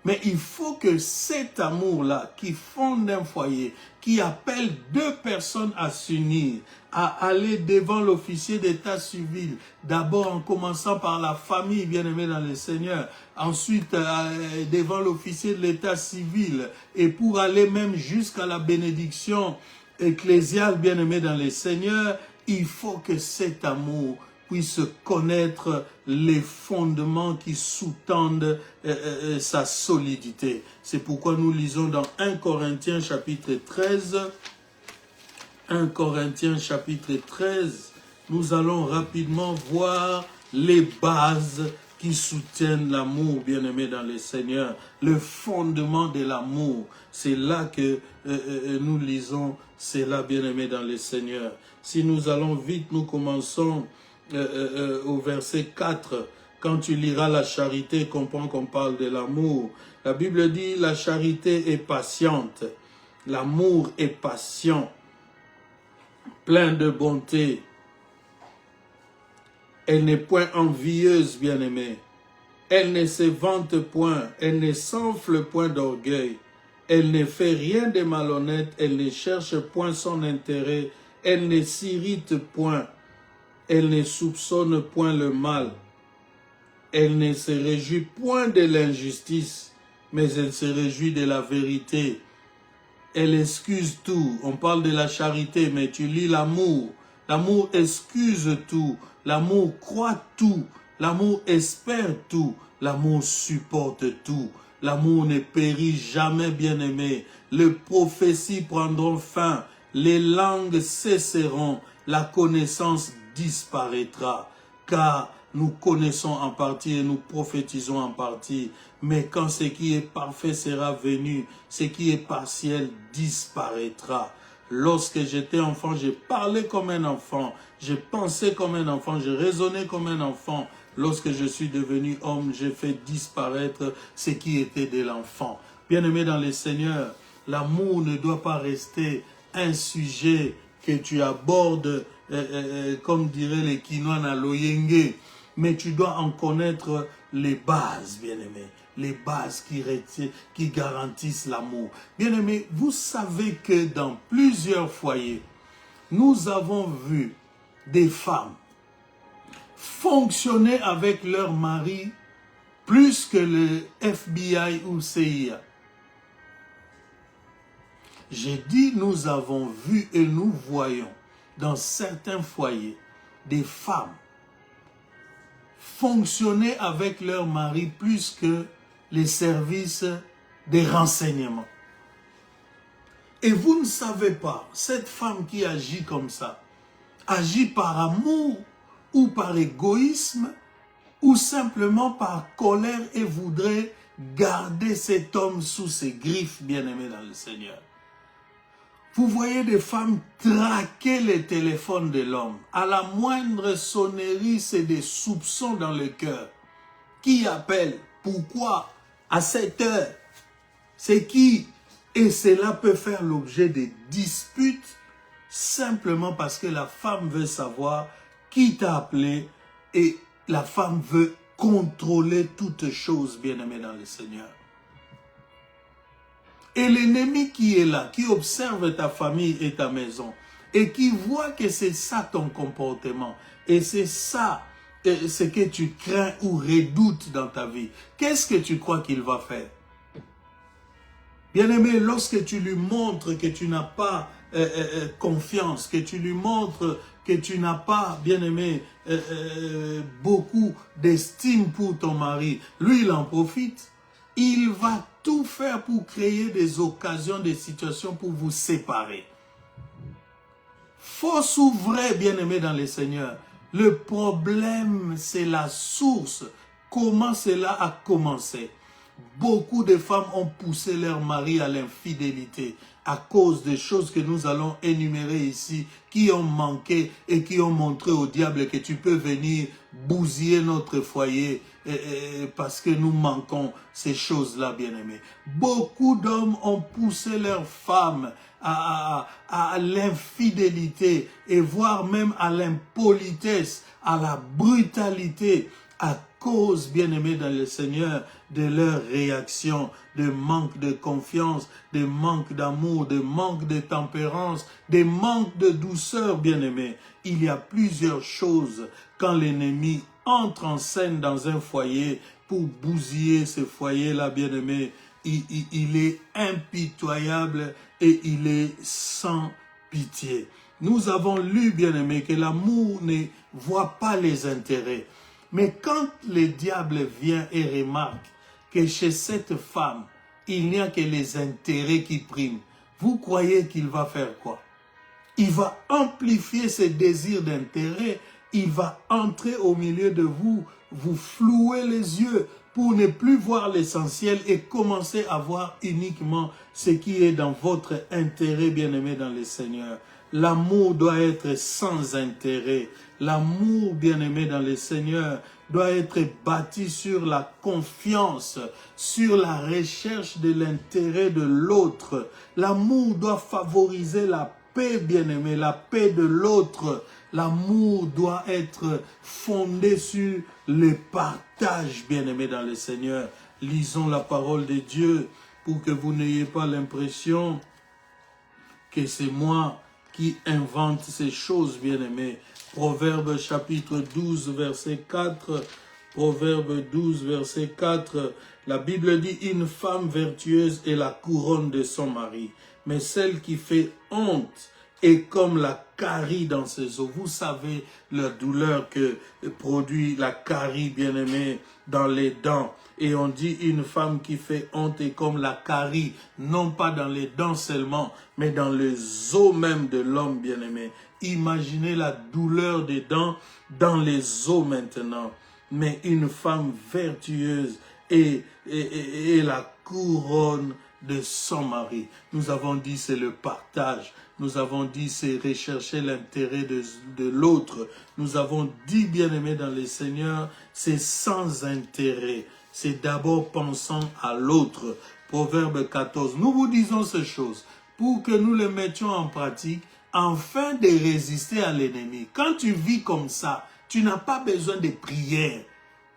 Mais il faut que cet amour-là, qui fonde un foyer, qui appelle deux personnes à s'unir, à aller devant l'officier d'état civil, d'abord en commençant par la famille bien-aimée dans le Seigneur, ensuite devant l'officier de l'état civil, et pour aller même jusqu'à la bénédiction ecclésiale bien-aimée dans le Seigneur, il faut que cet amour puisse connaître les fondements qui sous-tendent sa solidité. C'est pourquoi nous lisons dans 1 Corinthiens chapitre 13, 1 Corinthiens chapitre 13, nous allons rapidement voir les bases qui soutiennent l'amour, bien-aimé dans le Seigneur, le fondement de l'amour. C'est là que nous lisons, c'est là, bien-aimé dans le Seigneur. Si nous allons vite, nous commençons au verset 4, quand tu liras la charité, comprends qu'on parle de l'amour. La Bible dit, la charité est patiente, l'amour est patient, plein de bonté. Elle n'est point envieuse, bien-aimée. Elle ne se vante point, elle ne s'enfle point d'orgueil. Elle ne fait rien de malhonnête, elle ne cherche point son intérêt, elle ne s'irrite point. Elle ne soupçonne point le mal. Elle ne se réjouit point de l'injustice, mais elle se réjouit de la vérité. Elle excuse tout. On parle de la charité, mais tu lis l'amour. L'amour excuse tout. L'amour croit tout. L'amour espère tout. L'amour supporte tout. L'amour ne périt jamais, bien-aimé. Les prophéties prendront fin. Les langues cesseront. La connaissance disparaîtra, car nous connaissons en partie et nous prophétisons en partie, mais quand ce qui est parfait sera venu, ce qui est partiel disparaîtra. Lorsque j'étais enfant, j'ai parlé comme un enfant, j'ai pensé comme un enfant, j'ai raisonné comme un enfant. Lorsque je suis devenu homme, j'ai fait disparaître ce qui était de l'enfant. Bien-aimé dans le Seigneur, l'amour ne doit pas rester un sujet que tu abordes comme diraient les Kinois à l'Oyenge, mais tu dois en connaître les bases, bien-aimés, les bases qui garantissent l'amour. Bien-aimés, vous savez que dans plusieurs foyers, nous avons vu des femmes fonctionner avec leur mari plus que le FBI ou CIA. J'ai dit nous avons vu et nous voyons dans certains foyers des femmes fonctionner avec leur mari plus que les services des renseignements. Et vous ne savez pas, cette femme qui agit comme ça, agit par amour ou par égoïsme ou simplement par colère et voudrait garder cet homme sous ses griffes, bien-aimés dans le Seigneur. Vous voyez des femmes traquer les téléphones de l'homme. À la moindre sonnerie, c'est des soupçons dans le cœur. Qui appelle? Pourquoi? À cette heure? C'est qui? Et cela peut faire l'objet de disputes simplement parce que la femme veut savoir qui t'a appelé et la femme veut contrôler toutes choses, bien-aimées dans le Seigneur. Et l'ennemi qui est là, qui observe ta famille et ta maison, et qui voit que c'est ça ton comportement, et c'est ça ce que tu crains ou redoutes dans ta vie, qu'est-ce que tu crois qu'il va faire? Bien-aimé, lorsque tu lui montres que tu n'as pas confiance, que tu lui montres que tu n'as pas, bien-aimé, beaucoup d'estime pour ton mari, lui, il en profite. Il va tout faire pour créer des occasions, des situations pour vous séparer. Fausse ou vrai, bien-aimé dans le Seigneur, le problème, c'est la source. Comment cela a commencé? Beaucoup de femmes ont poussé leur mari à l'infidélité à cause des choses que nous allons énumérer ici, qui ont manqué et qui ont montré au diable que tu peux venir bousiller notre foyer parce que nous manquons ces choses-là, bien-aimés. Beaucoup d'hommes ont poussé leurs femmes à l'infidélité et voire même à l'impolitesse, à la brutalité, à cause, bien-aimés dans le Seigneur, de leur réaction, de manque de confiance, de manque d'amour, de manque de tempérance, de manque de douceur, bien-aimés. Il y a plusieurs choses quand l'ennemi entre en scène dans un foyer pour bousiller ce foyer-là, bien-aimés. Il est impitoyable et il est sans pitié. Nous avons lu, bien-aimés, que l'amour ne voit pas les intérêts. Mais quand le diable vient et remarque que chez cette femme, il n'y a que les intérêts qui priment, vous croyez qu'il va faire quoi? Il va amplifier ses désirs d'intérêt, il va entrer au milieu de vous, vous flouer les yeux pour ne plus voir l'essentiel et commencer à voir uniquement ce qui est dans votre intérêt, bien-aimé dans le Seigneur. L'amour doit être sans intérêt. L'amour, bien-aimé dans le Seigneur, doit être bâti sur la confiance, sur la recherche de l'intérêt de l'autre. L'amour doit favoriser la paix, bien-aimé, la paix de l'autre. L'amour doit être fondé sur le partage, bien-aimé dans le Seigneur. Lisons la parole de Dieu pour que vous n'ayez pas l'impression que c'est moi qui invente ces choses, bien-aimés. Proverbe chapitre 12, verset 4. Proverbe 12, verset 4. La Bible dit, une femme vertueuse est la couronne de son mari, mais celle qui fait honte est comme la carie dans ses os. Vous savez la douleur que produit la carie, bien-aimé, dans les dents. Et on dit une femme qui fait honte est comme la carie, non pas dans les dents seulement, mais dans les os même de l'homme, bien-aimé. Imaginez la douleur des dents dans les os maintenant. Mais une femme vertueuse est la couronne de son mari. Nous avons dit c'est le partage. Nous avons dit c'est rechercher l'intérêt de l'autre. Nous avons dit, bien-aimé dans le Seigneur, c'est sans intérêt. C'est d'abord pensant à l'autre. Proverbe 14. Nous vous disons ces choses pour que nous les mettions en pratique afin de résister à l'ennemi. Quand tu vis comme ça, tu n'as pas besoin de prière,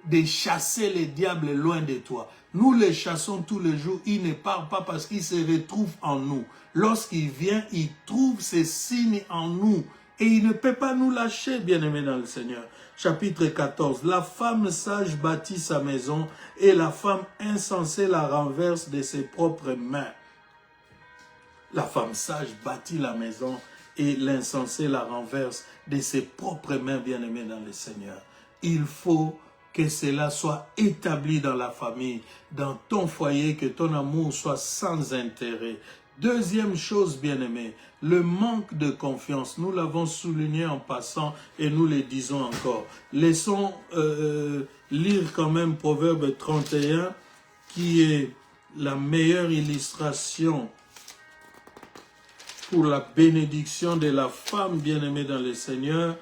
de chasser les diables loin de toi. Nous les chassons tous les jours. Il ne part pas parce qu'il se retrouve en nous. Lorsqu'il vient, il trouve ces signes en nous. Et il ne peut pas nous lâcher, bien-aimés dans le Seigneur. Chapitre 14. La femme sage bâtit sa maison et la femme insensée la renverse de ses propres mains. La femme sage bâtit la maison et l'insensé la renverse de ses propres mains, bien-aimés dans le Seigneur. Il faut que cela soit établi dans la famille, dans ton foyer, que ton amour soit sans intérêt. Deuxième chose, bien-aimé, le manque de confiance. Nous l'avons souligné en passant et nous le disons encore. Laissons lire quand même Proverbe 31, qui est la meilleure illustration pour la bénédiction de la femme bien-aimée dans le Seigneur.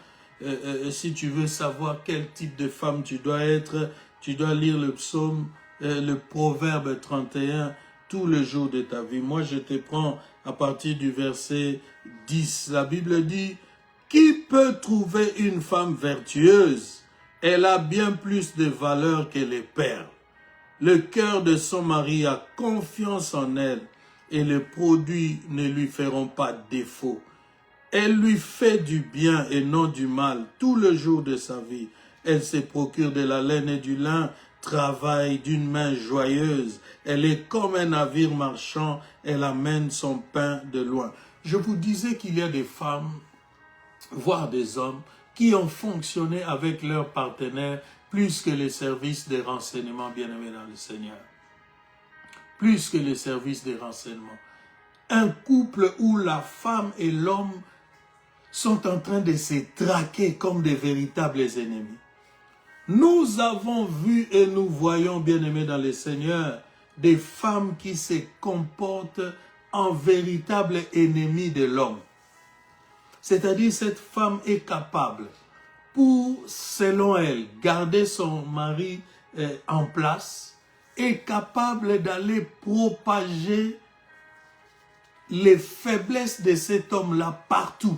Si tu veux savoir quel type de femme tu dois être, tu dois lire le psaume, le Proverbe 31, tous les jours de ta vie. Moi, je te prends à partir du verset 10. La Bible dit, « Qui peut trouver une femme vertueuse? Elle a bien plus de valeur que les perles. Le cœur de son mari a confiance en elle. et les produits ne lui feront pas défaut. Elle lui fait du bien et non du mal tout le jour de sa vie. Elle se procure de la laine et du lin, travaille d'une main joyeuse. Elle est comme un navire marchand, elle amène son pain de loin. Je vous disais qu'il y a des femmes, voire des hommes, qui ont fonctionné avec leurs partenaires plus que les services de renseignement, bien-aimés dans le Seigneur. Plus que les services de renseignement. Un couple où la femme et l'homme sont en train de se traquer comme des véritables ennemis. Nous avons vu et nous voyons, bien-aimés dans le Seigneur, des femmes qui se comportent en véritable ennemi de l'homme. C'est-à-dire, cette femme est capable, pour, selon elle, garder son mari en place, est capable d'aller propager les faiblesses de cet homme-là partout.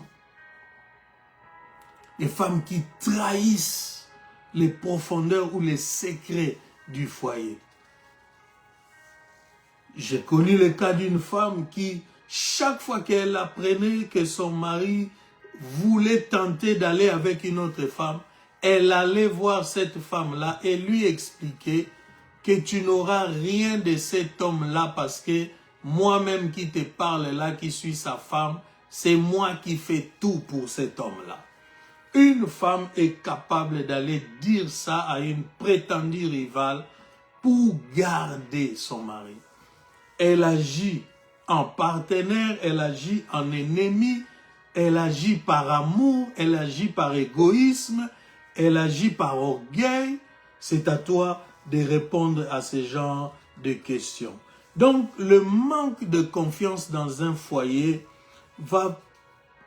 Les femmes qui trahissent les profondeurs ou les secrets du foyer. J'ai connu le cas d'une femme qui, chaque fois qu'elle apprenait que son mari voulait tenter d'aller avec une autre femme, elle allait voir cette femme-là et lui expliquer que tu n'auras rien de cet homme-là parce que moi-même qui te parle là, qui suis sa femme, c'est moi qui fais tout pour cet homme-là. Une femme est capable d'aller dire ça à une prétendue rivale pour garder son mari. Elle agit en partenaire, elle agit en ennemi, elle agit par amour, elle agit par égoïsme, elle agit par orgueil. C'est à toi de répondre à ce genre de questions. Donc, le manque de confiance dans un foyer va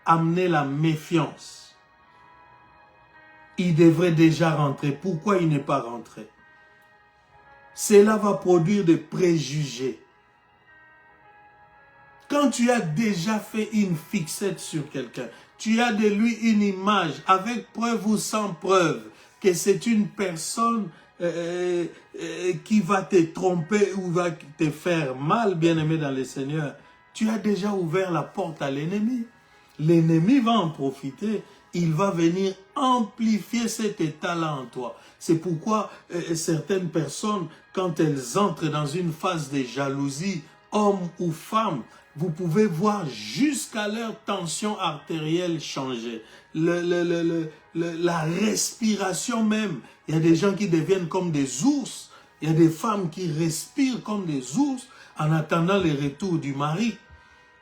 amener la méfiance. Il devrait déjà rentrer. Pourquoi il n'est pas rentré? Cela va produire des préjugés. Quand tu as déjà fait une fixette sur quelqu'un, tu as de lui une image, avec preuve ou sans preuve, que c'est une personne qui va te tromper ou va te faire mal, bien-aimé dans le Seigneur, tu as déjà ouvert la porte à l'ennemi. L'ennemi va en profiter. Il va venir amplifier cet état-là en toi. C'est pourquoi certaines personnes, quand elles entrent dans une phase de jalousie, homme ou femme, vous pouvez voir jusqu'à leur tension artérielle changer. La respiration même. Il y a des gens qui deviennent comme des ours. Il y a des femmes qui respirent comme des ours en attendant le retour du mari.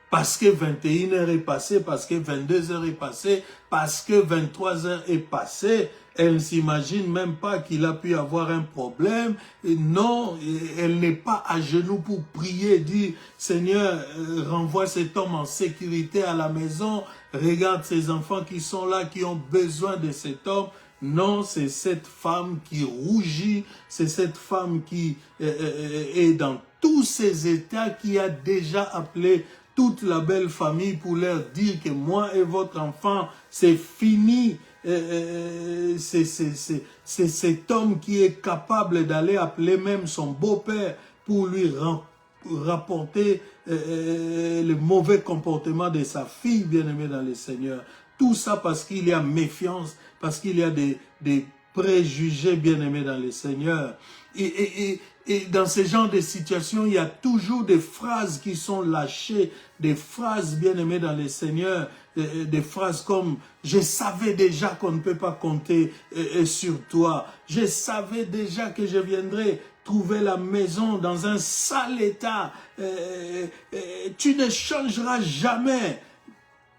Parce que 21h est passé, parce que 22h est passé, parce que 23h est passé, elle ne s'imagine même pas qu'il a pu avoir un problème. Et non, elle n'est pas à genoux pour prier, dire « Seigneur, renvoie cet homme en sécurité à la maison, regarde ces enfants qui sont là, qui ont besoin de cet homme. » Non, c'est cette femme qui rougit, c'est cette femme qui est dans tous ces états, qui a déjà appelé toute la belle famille pour leur dire que moi et votre enfant, c'est fini. C'est cet homme qui est capable d'aller appeler même son beau-père pour lui rapporter le mauvais comportement de sa fille bien-aimée dans le Seigneur. Tout ça parce qu'il y a méfiance, parce qu'il y a des préjugés bien-aimés dans le Seigneur. Et dans ce genre de situation, il y a toujours des phrases qui sont lâchées, des phrases bien-aimées dans le Seigneur, des phrases comme « Je savais déjà qu'on ne peut pas compter sur toi. Je savais déjà que je viendrais trouver la maison dans un sale état. Tu ne changeras jamais. »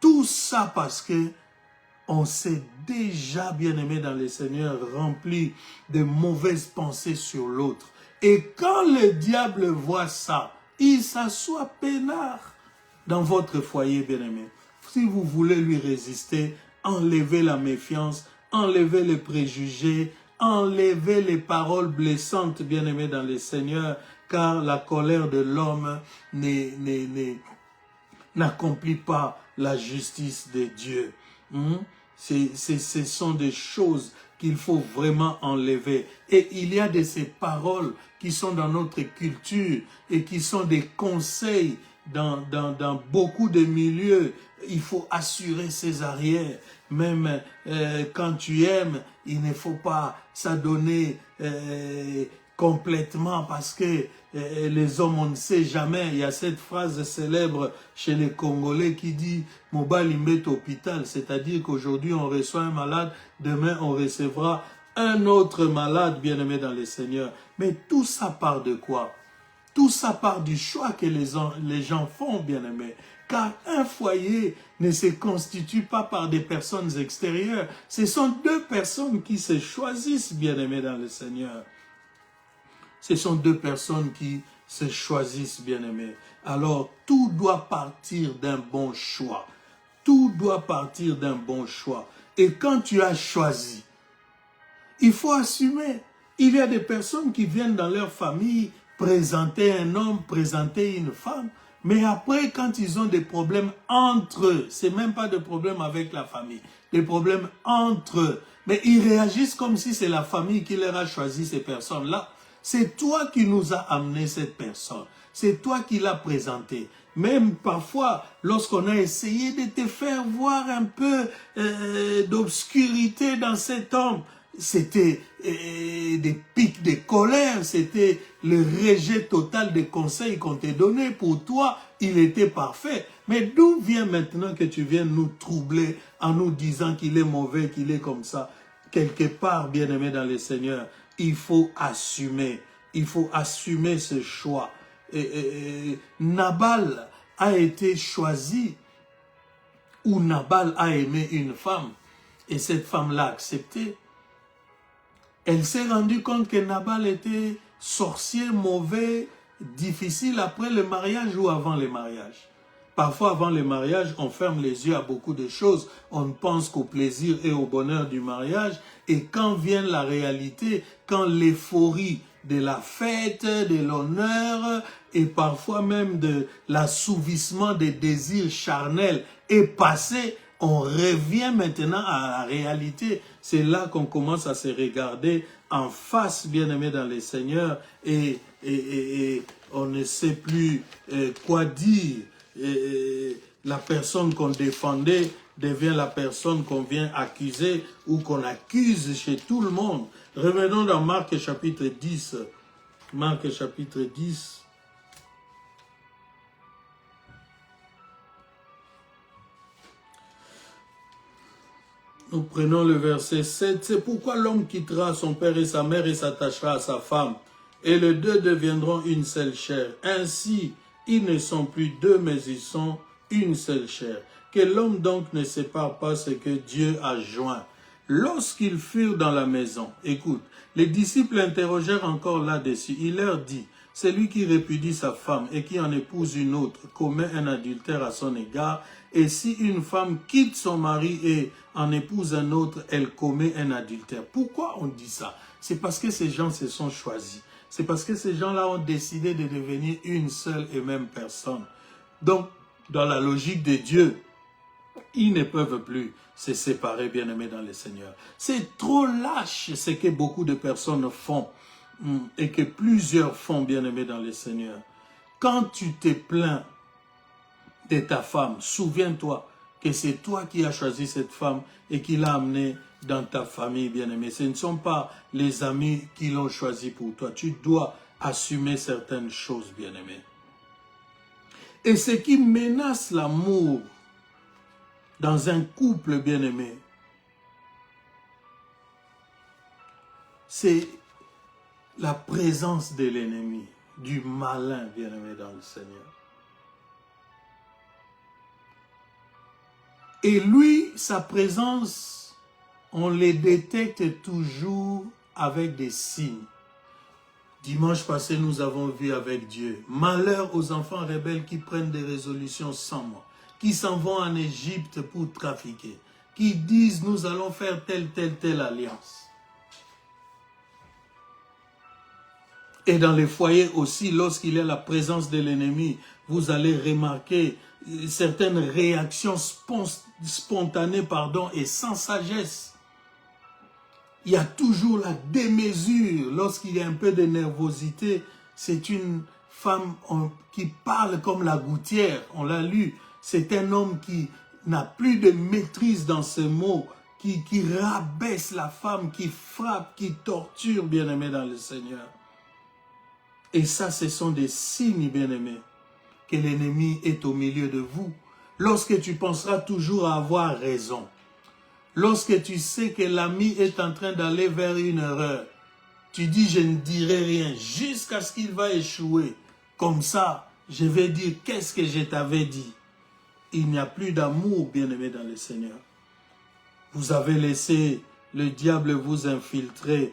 Tout ça parce que on s'est déjà, bien-aimé dans le Seigneur, rempli de mauvaises pensées sur l'autre. Et quand le diable voit ça, il s'assoit peinard dans votre foyer, bien-aimé. Si vous voulez lui résister, enlevez la méfiance, enlevez les préjugés, enlevez les paroles blessantes, bien-aimé dans le Seigneur, car la colère de l'homme n'accomplit pas la justice de Dieu. Ce sont des choses qu'il faut vraiment enlever. Et il y a de ces paroles qui sont dans notre culture et qui sont des conseils dans beaucoup de milieux, il faut assurer ses arrières. Même quand tu aimes, il ne faut pas s'adonner complètement parce que les hommes, on ne sait jamais. Il y a cette phrase célèbre chez les Congolais qui dit « Mobile imbet hôpital », c'est-à-dire qu'aujourd'hui on reçoit un malade, demain on recevra un autre malade, bien-aimé dans le Seigneur. Mais tout ça part de quoi? Tout ça part du choix que les gens font, bien-aimés. Car un foyer ne se constitue pas par des personnes extérieures. Ce sont deux personnes qui se choisissent, bien-aimés dans le Seigneur. Ce sont deux personnes qui se choisissent, bien-aimés. Alors, tout doit partir d'un bon choix. Tout doit partir d'un bon choix. Et quand tu as choisi, il faut assumer. Il y a des personnes qui viennent dans leur famille présenter un homme, présenter une femme, mais après, quand ils ont des problèmes entre eux, c'est même pas des problèmes avec la famille, des problèmes entre eux, mais ils réagissent comme si c'est la famille qui leur a choisi ces personnes-là. C'est toi qui nous as amené cette personne, c'est toi qui l'as présentée. Même parfois, lorsqu'on a essayé de te faire voir un peu d'obscurité dans cet homme, c'était des pics de colère, c'était le rejet total des conseils qu'on t'a donnés. Pour toi, il était parfait. Mais d'où vient maintenant que tu viens nous troubler en nous disant qu'il est mauvais, qu'il est comme ça? Quelque part, bien-aimé dans le Seigneur, il faut assumer. Il faut assumer ce choix. Nabal a été choisi, ou Nabal a aimé une femme, et cette femme l'a accepté. Elle s'est rendue compte que Nabal était sorcier, mauvais, difficile après le mariage ou avant le mariage. Parfois, avant le mariage, on ferme les yeux à beaucoup de choses. On ne pense qu'au plaisir et au bonheur du mariage. Et quand vient la réalité, quand l'euphorie de la fête, de l'honneur et parfois même de l'assouvissement des désirs charnels est passé, on revient maintenant à la réalité. C'est là qu'on commence à se regarder en face, bien-aimé dans les Seigneurs, et on ne sait plus quoi dire. La personne qu'on défendait devient la personne qu'on vient accuser ou qu'on accuse chez tout le monde. Revenons dans Marc chapitre 10. Marc chapitre 10. Nous prenons le verset 7. C'est pourquoi l'homme quittera son père et sa mère et s'attachera à sa femme. Et les deux deviendront une seule chair. Ainsi, ils ne sont plus deux, mais ils sont une seule chair. Que l'homme donc ne sépare pas ce que Dieu a joint. Lorsqu'ils furent dans la maison, écoute, les disciples interrogèrent encore là-dessus. Il leur dit, celui qui répudie sa femme et qui en épouse une autre commet un adultère à son égard. Et si une femme quitte son mari et en épouse un autre, elle commet un adultère. Pourquoi on dit ça? C'est parce que ces gens se sont choisis. C'est parce que ces gens-là ont décidé de devenir une seule et même personne. Donc, dans la logique de Dieu, ils ne peuvent plus se séparer, bien-aimés dans le Seigneur. C'est trop lâche ce que beaucoup de personnes font et que plusieurs font, bien-aimés dans le Seigneur. Quand tu te plains de ta femme, souviens-toi que c'est toi qui as choisi cette femme et qui l'a amenée dans ta famille, bien-aimé. Ce ne sont pas les amis qui l'ont choisi pour toi. Tu dois assumer certaines choses, bien-aimé. Et ce qui menace l'amour dans un couple, bien-aimé, c'est la présence de l'ennemi, du malin, bien-aimé dans le Seigneur. Et lui, sa présence, on les détecte toujours avec des signes. Dimanche passé, nous avons vu avec Dieu. Malheur aux enfants rebelles qui prennent des résolutions sans moi, qui s'en vont en Égypte pour trafiquer, qui disent nous allons faire telle alliance. Et dans les foyers aussi, lorsqu'il y a la présence de l'ennemi, vous allez remarquer certaines réactions spontanées, et sans sagesse. Il y a toujours la démesure. Lorsqu'il y a un peu de nervosité, c'est une femme qui parle comme la gouttière, on l'a lu. C'est un homme qui n'a plus de maîtrise dans ses mots, qui rabaisse la femme, qui frappe, qui torture, bien-aimé dans le Seigneur. Et ça, ce sont des signes, bien-aimés, que l'ennemi est au milieu de vous. Lorsque tu penseras toujours à avoir raison, lorsque tu sais que l'ami est en train d'aller vers une erreur, tu dis, je ne dirai rien jusqu'à ce qu'il va échouer. Comme ça, je vais dire, qu'est-ce que je t'avais dit? Il n'y a plus d'amour, bien-aimé dans le Seigneur. Vous avez laissé le diable vous infiltrer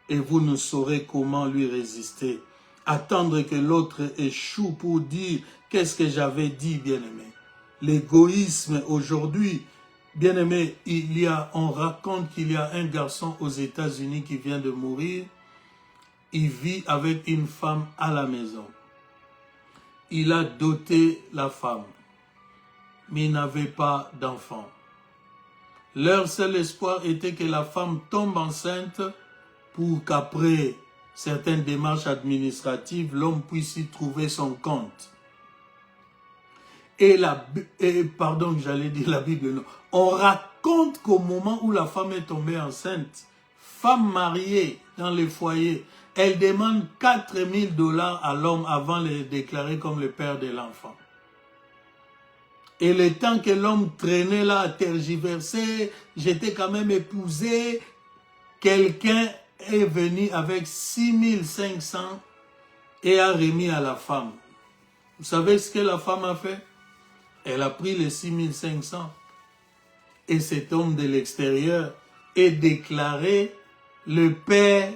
et vous ne saurez comment lui résister. Attendre que l'autre échoue pour dire, qu'est-ce que j'avais dit, bien-aimé? L'égoïsme aujourd'hui, bien-aimé, on raconte qu'il y a un garçon aux États-Unis qui vient de mourir. Il vit avec une femme à la maison. Il a doté la femme, mais il n'avait pas d'enfant. Leur seul espoir était que la femme tombe enceinte pour qu'après certaines démarches administratives, l'homme puisse y trouver son compte. Pardon, j'allais dire la Bible, non. On raconte qu'au moment où la femme est tombée enceinte, femme mariée dans les foyers, elle demande 4 000 $ à l'homme avant de le déclarer comme le père de l'enfant. Et le temps que l'homme traînait là à tergiverser, j'étais quand même épousé, quelqu'un est venu avec 6 500 et a remis à la femme. Vous savez ce que la femme a fait? Elle a pris les 6 500 et cet homme de l'extérieur est déclaré le père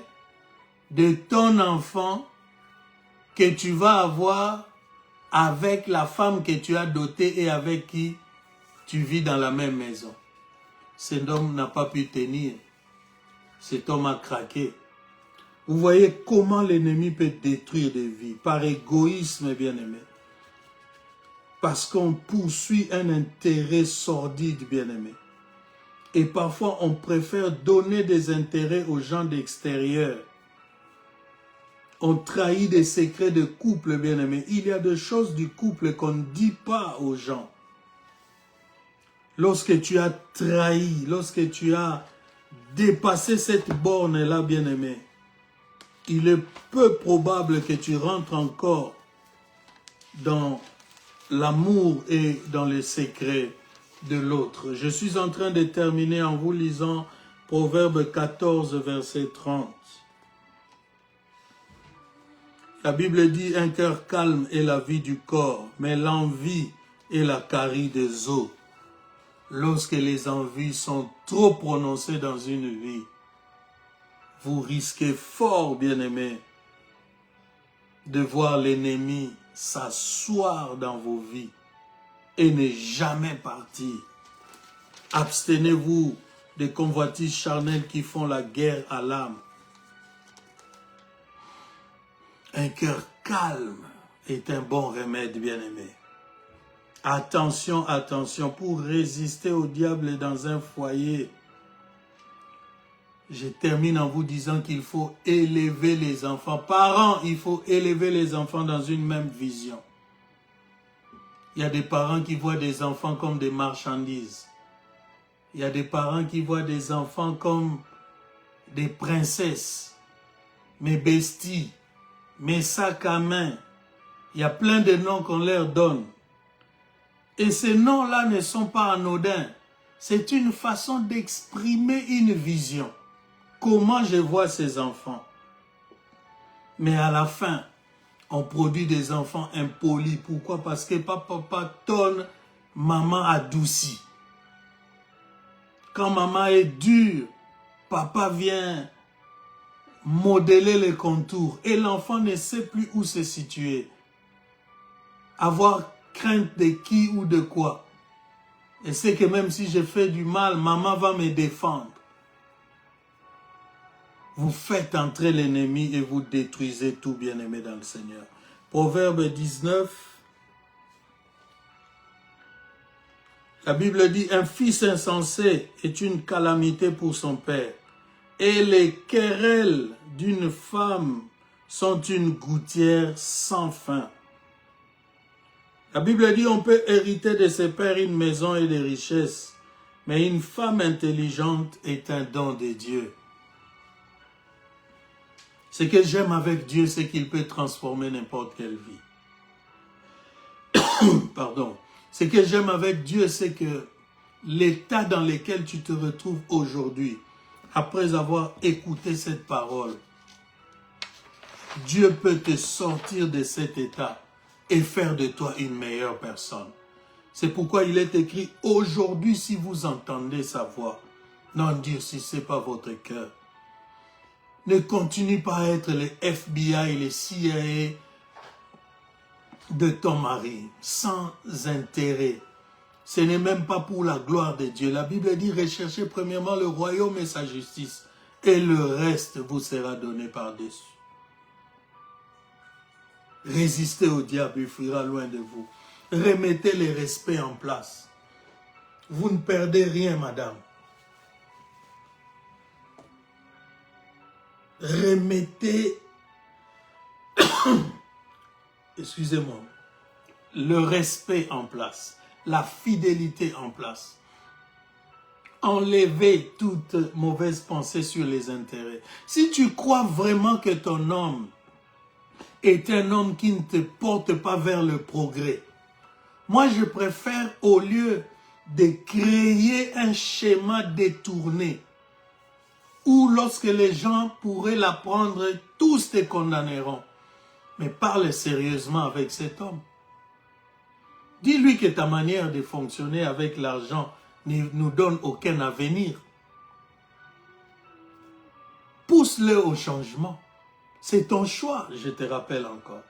de ton enfant que tu vas avoir avec la femme que tu as dotée et avec qui tu vis dans la même maison. Cet homme n'a pas pu tenir. Cet homme a craqué. Vous voyez comment l'ennemi peut détruire des vies par égoïsme, bien-aimé. Parce qu'on poursuit un intérêt sordide, bien-aimé. Et parfois, on préfère donner des intérêts aux gens d'extérieur. On trahit des secrets de couple, bien-aimé. Il y a des choses du couple qu'on ne dit pas aux gens. Lorsque tu as trahi, lorsque tu as dépassé cette borne-là, bien-aimé, il est peu probable que tu rentres encore dans l'amour et dans les secrets de l'autre. Je suis en train de terminer en vous lisant Proverbe 14, verset 30. La Bible dit, un cœur calme est la vie du corps, mais l'envie est la carie des os. Lorsque les envies sont trop prononcées dans une vie, vous risquez fort, bien-aimés, de voir l'ennemi s'asseoir dans vos vies et ne jamais partir. Abstenez-vous des convoitises charnelles qui font la guerre à l'âme. Un cœur calme est un bon remède, bien-aimé. Attention, attention, pour résister au diable dans un foyer. Je termine en vous disant qu'il faut élever les enfants. Parents, il faut élever les enfants dans une même vision. Il y a des parents qui voient des enfants comme des marchandises. Il y a des parents qui voient des enfants comme des princesses, mes besties, mes sacs à main. Il y a plein de noms qu'on leur donne. Et ces noms-là ne sont pas anodins. C'est une façon d'exprimer une vision. Comment je vois ces enfants? Mais à la fin, on produit des enfants impolis. Pourquoi? Parce que papa tonne, maman adoucit. Quand maman est dure, papa vient modeler les contours. Et l'enfant ne sait plus où se situer. Avoir crainte de qui ou de quoi. Et c'est que même si je fais du mal, maman va me défendre. Vous faites entrer l'ennemi et vous détruisez tout, bien-aimé dans le Seigneur. Proverbe 19. La Bible dit, un fils insensé est une calamité pour son père. Et les querelles d'une femme sont une gouttière sans fin. La Bible dit on peut hériter de ses pères une maison et des richesses, mais une femme intelligente est un don de Dieu. Ce que j'aime avec Dieu, c'est qu'il peut transformer n'importe quelle vie. Pardon. Ce que j'aime avec Dieu, c'est que l'état dans lequel tu te retrouves aujourd'hui, après avoir écouté cette parole, Dieu peut te sortir de cet état et faire de toi une meilleure personne. C'est pourquoi il est écrit, aujourd'hui, si vous entendez sa voix, n'endurcissez pas votre cœur. Ne continue pas à être les FBI et les CIA de ton mari, sans intérêt. Ce n'est même pas pour la gloire de Dieu. La Bible dit, recherchez premièrement le royaume et sa justice, et le reste vous sera donné par-dessus. Résistez au diable, il fuira loin de vous. Remettez les respects en place. Vous ne perdez rien, madame. Remettez, excusez-moi, le respect en place, la fidélité en place. Enlevez toute mauvaise pensée sur les intérêts. Si tu crois vraiment que ton homme est un homme qui ne te porte pas vers le progrès, moi je préfère, au lieu de créer un schéma détourné, où lorsque les gens pourraient l'apprendre, tous te condamneront. Mais parle sérieusement avec cet homme. Dis-lui que ta manière de fonctionner avec l'argent ne nous donne aucun avenir. Pousse-le au changement. C'est ton choix, je te rappelle encore.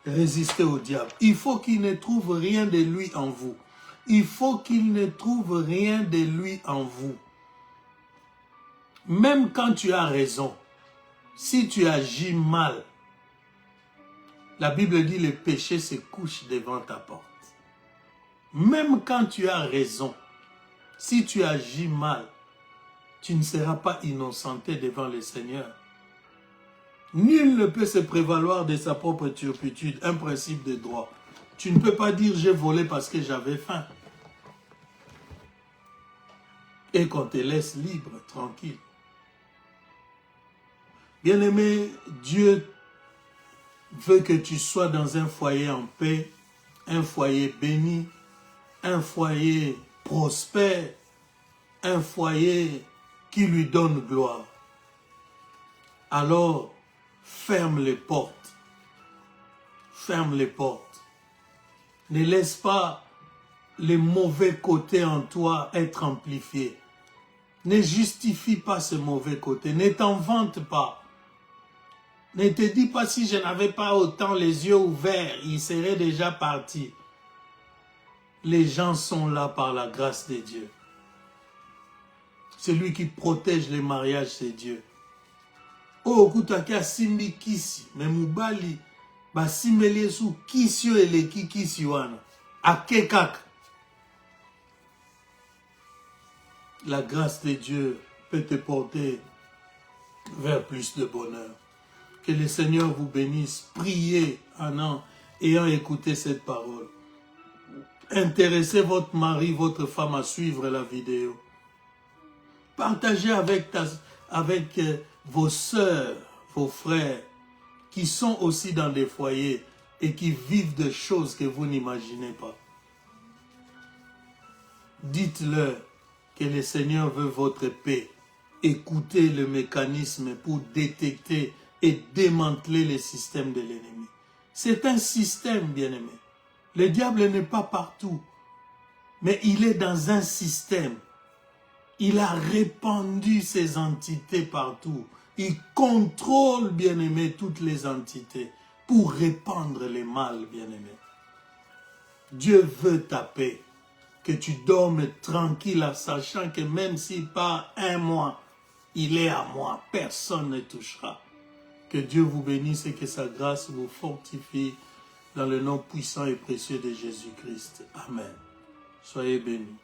Résistez au diable. Il faut qu'il ne trouve rien de lui en vous. Il faut qu'il ne trouve rien de lui en vous. Même quand tu as raison, si tu agis mal, la Bible dit le péché se couche devant ta porte. Même quand tu as raison, si tu agis mal, tu ne seras pas innocenté devant le Seigneur. Nul ne peut se prévaloir de sa propre turpitude, un principe de droit. Tu ne peux pas dire j'ai volé parce que j'avais faim. Et qu'on te laisse libre, tranquille. Bien-aimé, Dieu veut que tu sois dans un foyer en paix, un foyer béni, un foyer prospère, un foyer qui lui donne gloire. Alors, ferme les portes. Ferme les portes. Ne laisse pas les mauvais côtés en toi être amplifiés. Ne justifie pas ce mauvais côté. Ne t'en vante pas. Ne te dis pas si je n'avais pas autant les yeux ouverts, il serait déjà parti. Les gens sont là par la grâce de Dieu. Celui qui protège les mariages, c'est Dieu. Oh, kutaka simbi kisi, mais mubali, ba simeli su kisio eleki kisi wana. Akekak. La grâce de Dieu peut te porter vers plus de bonheur. Que le Seigneur vous bénisse. Priez en ayant écouté cette parole. Intéressez votre mari, votre femme à suivre la vidéo. Partagez avec vos sœurs, vos frères, qui sont aussi dans des foyers et qui vivent des choses que vous n'imaginez pas. Dites-leur que le Seigneur veut votre paix. Écoutez le mécanisme pour détecter et démanteler les systèmes de l'ennemi. C'est un système, bien-aimé. Le diable n'est pas partout, mais il est dans un système. Il a répandu ses entités partout. Il contrôle, bien-aimé, toutes les entités pour répandre les mal, bien-aimé. Dieu veut ta paix, que tu dormes tranquille en sachant que même si par un mois, il est à moi, personne ne touchera. Que Dieu vous bénisse et que sa grâce vous fortifie dans le nom puissant et précieux de Jésus-Christ. Amen. Soyez bénis.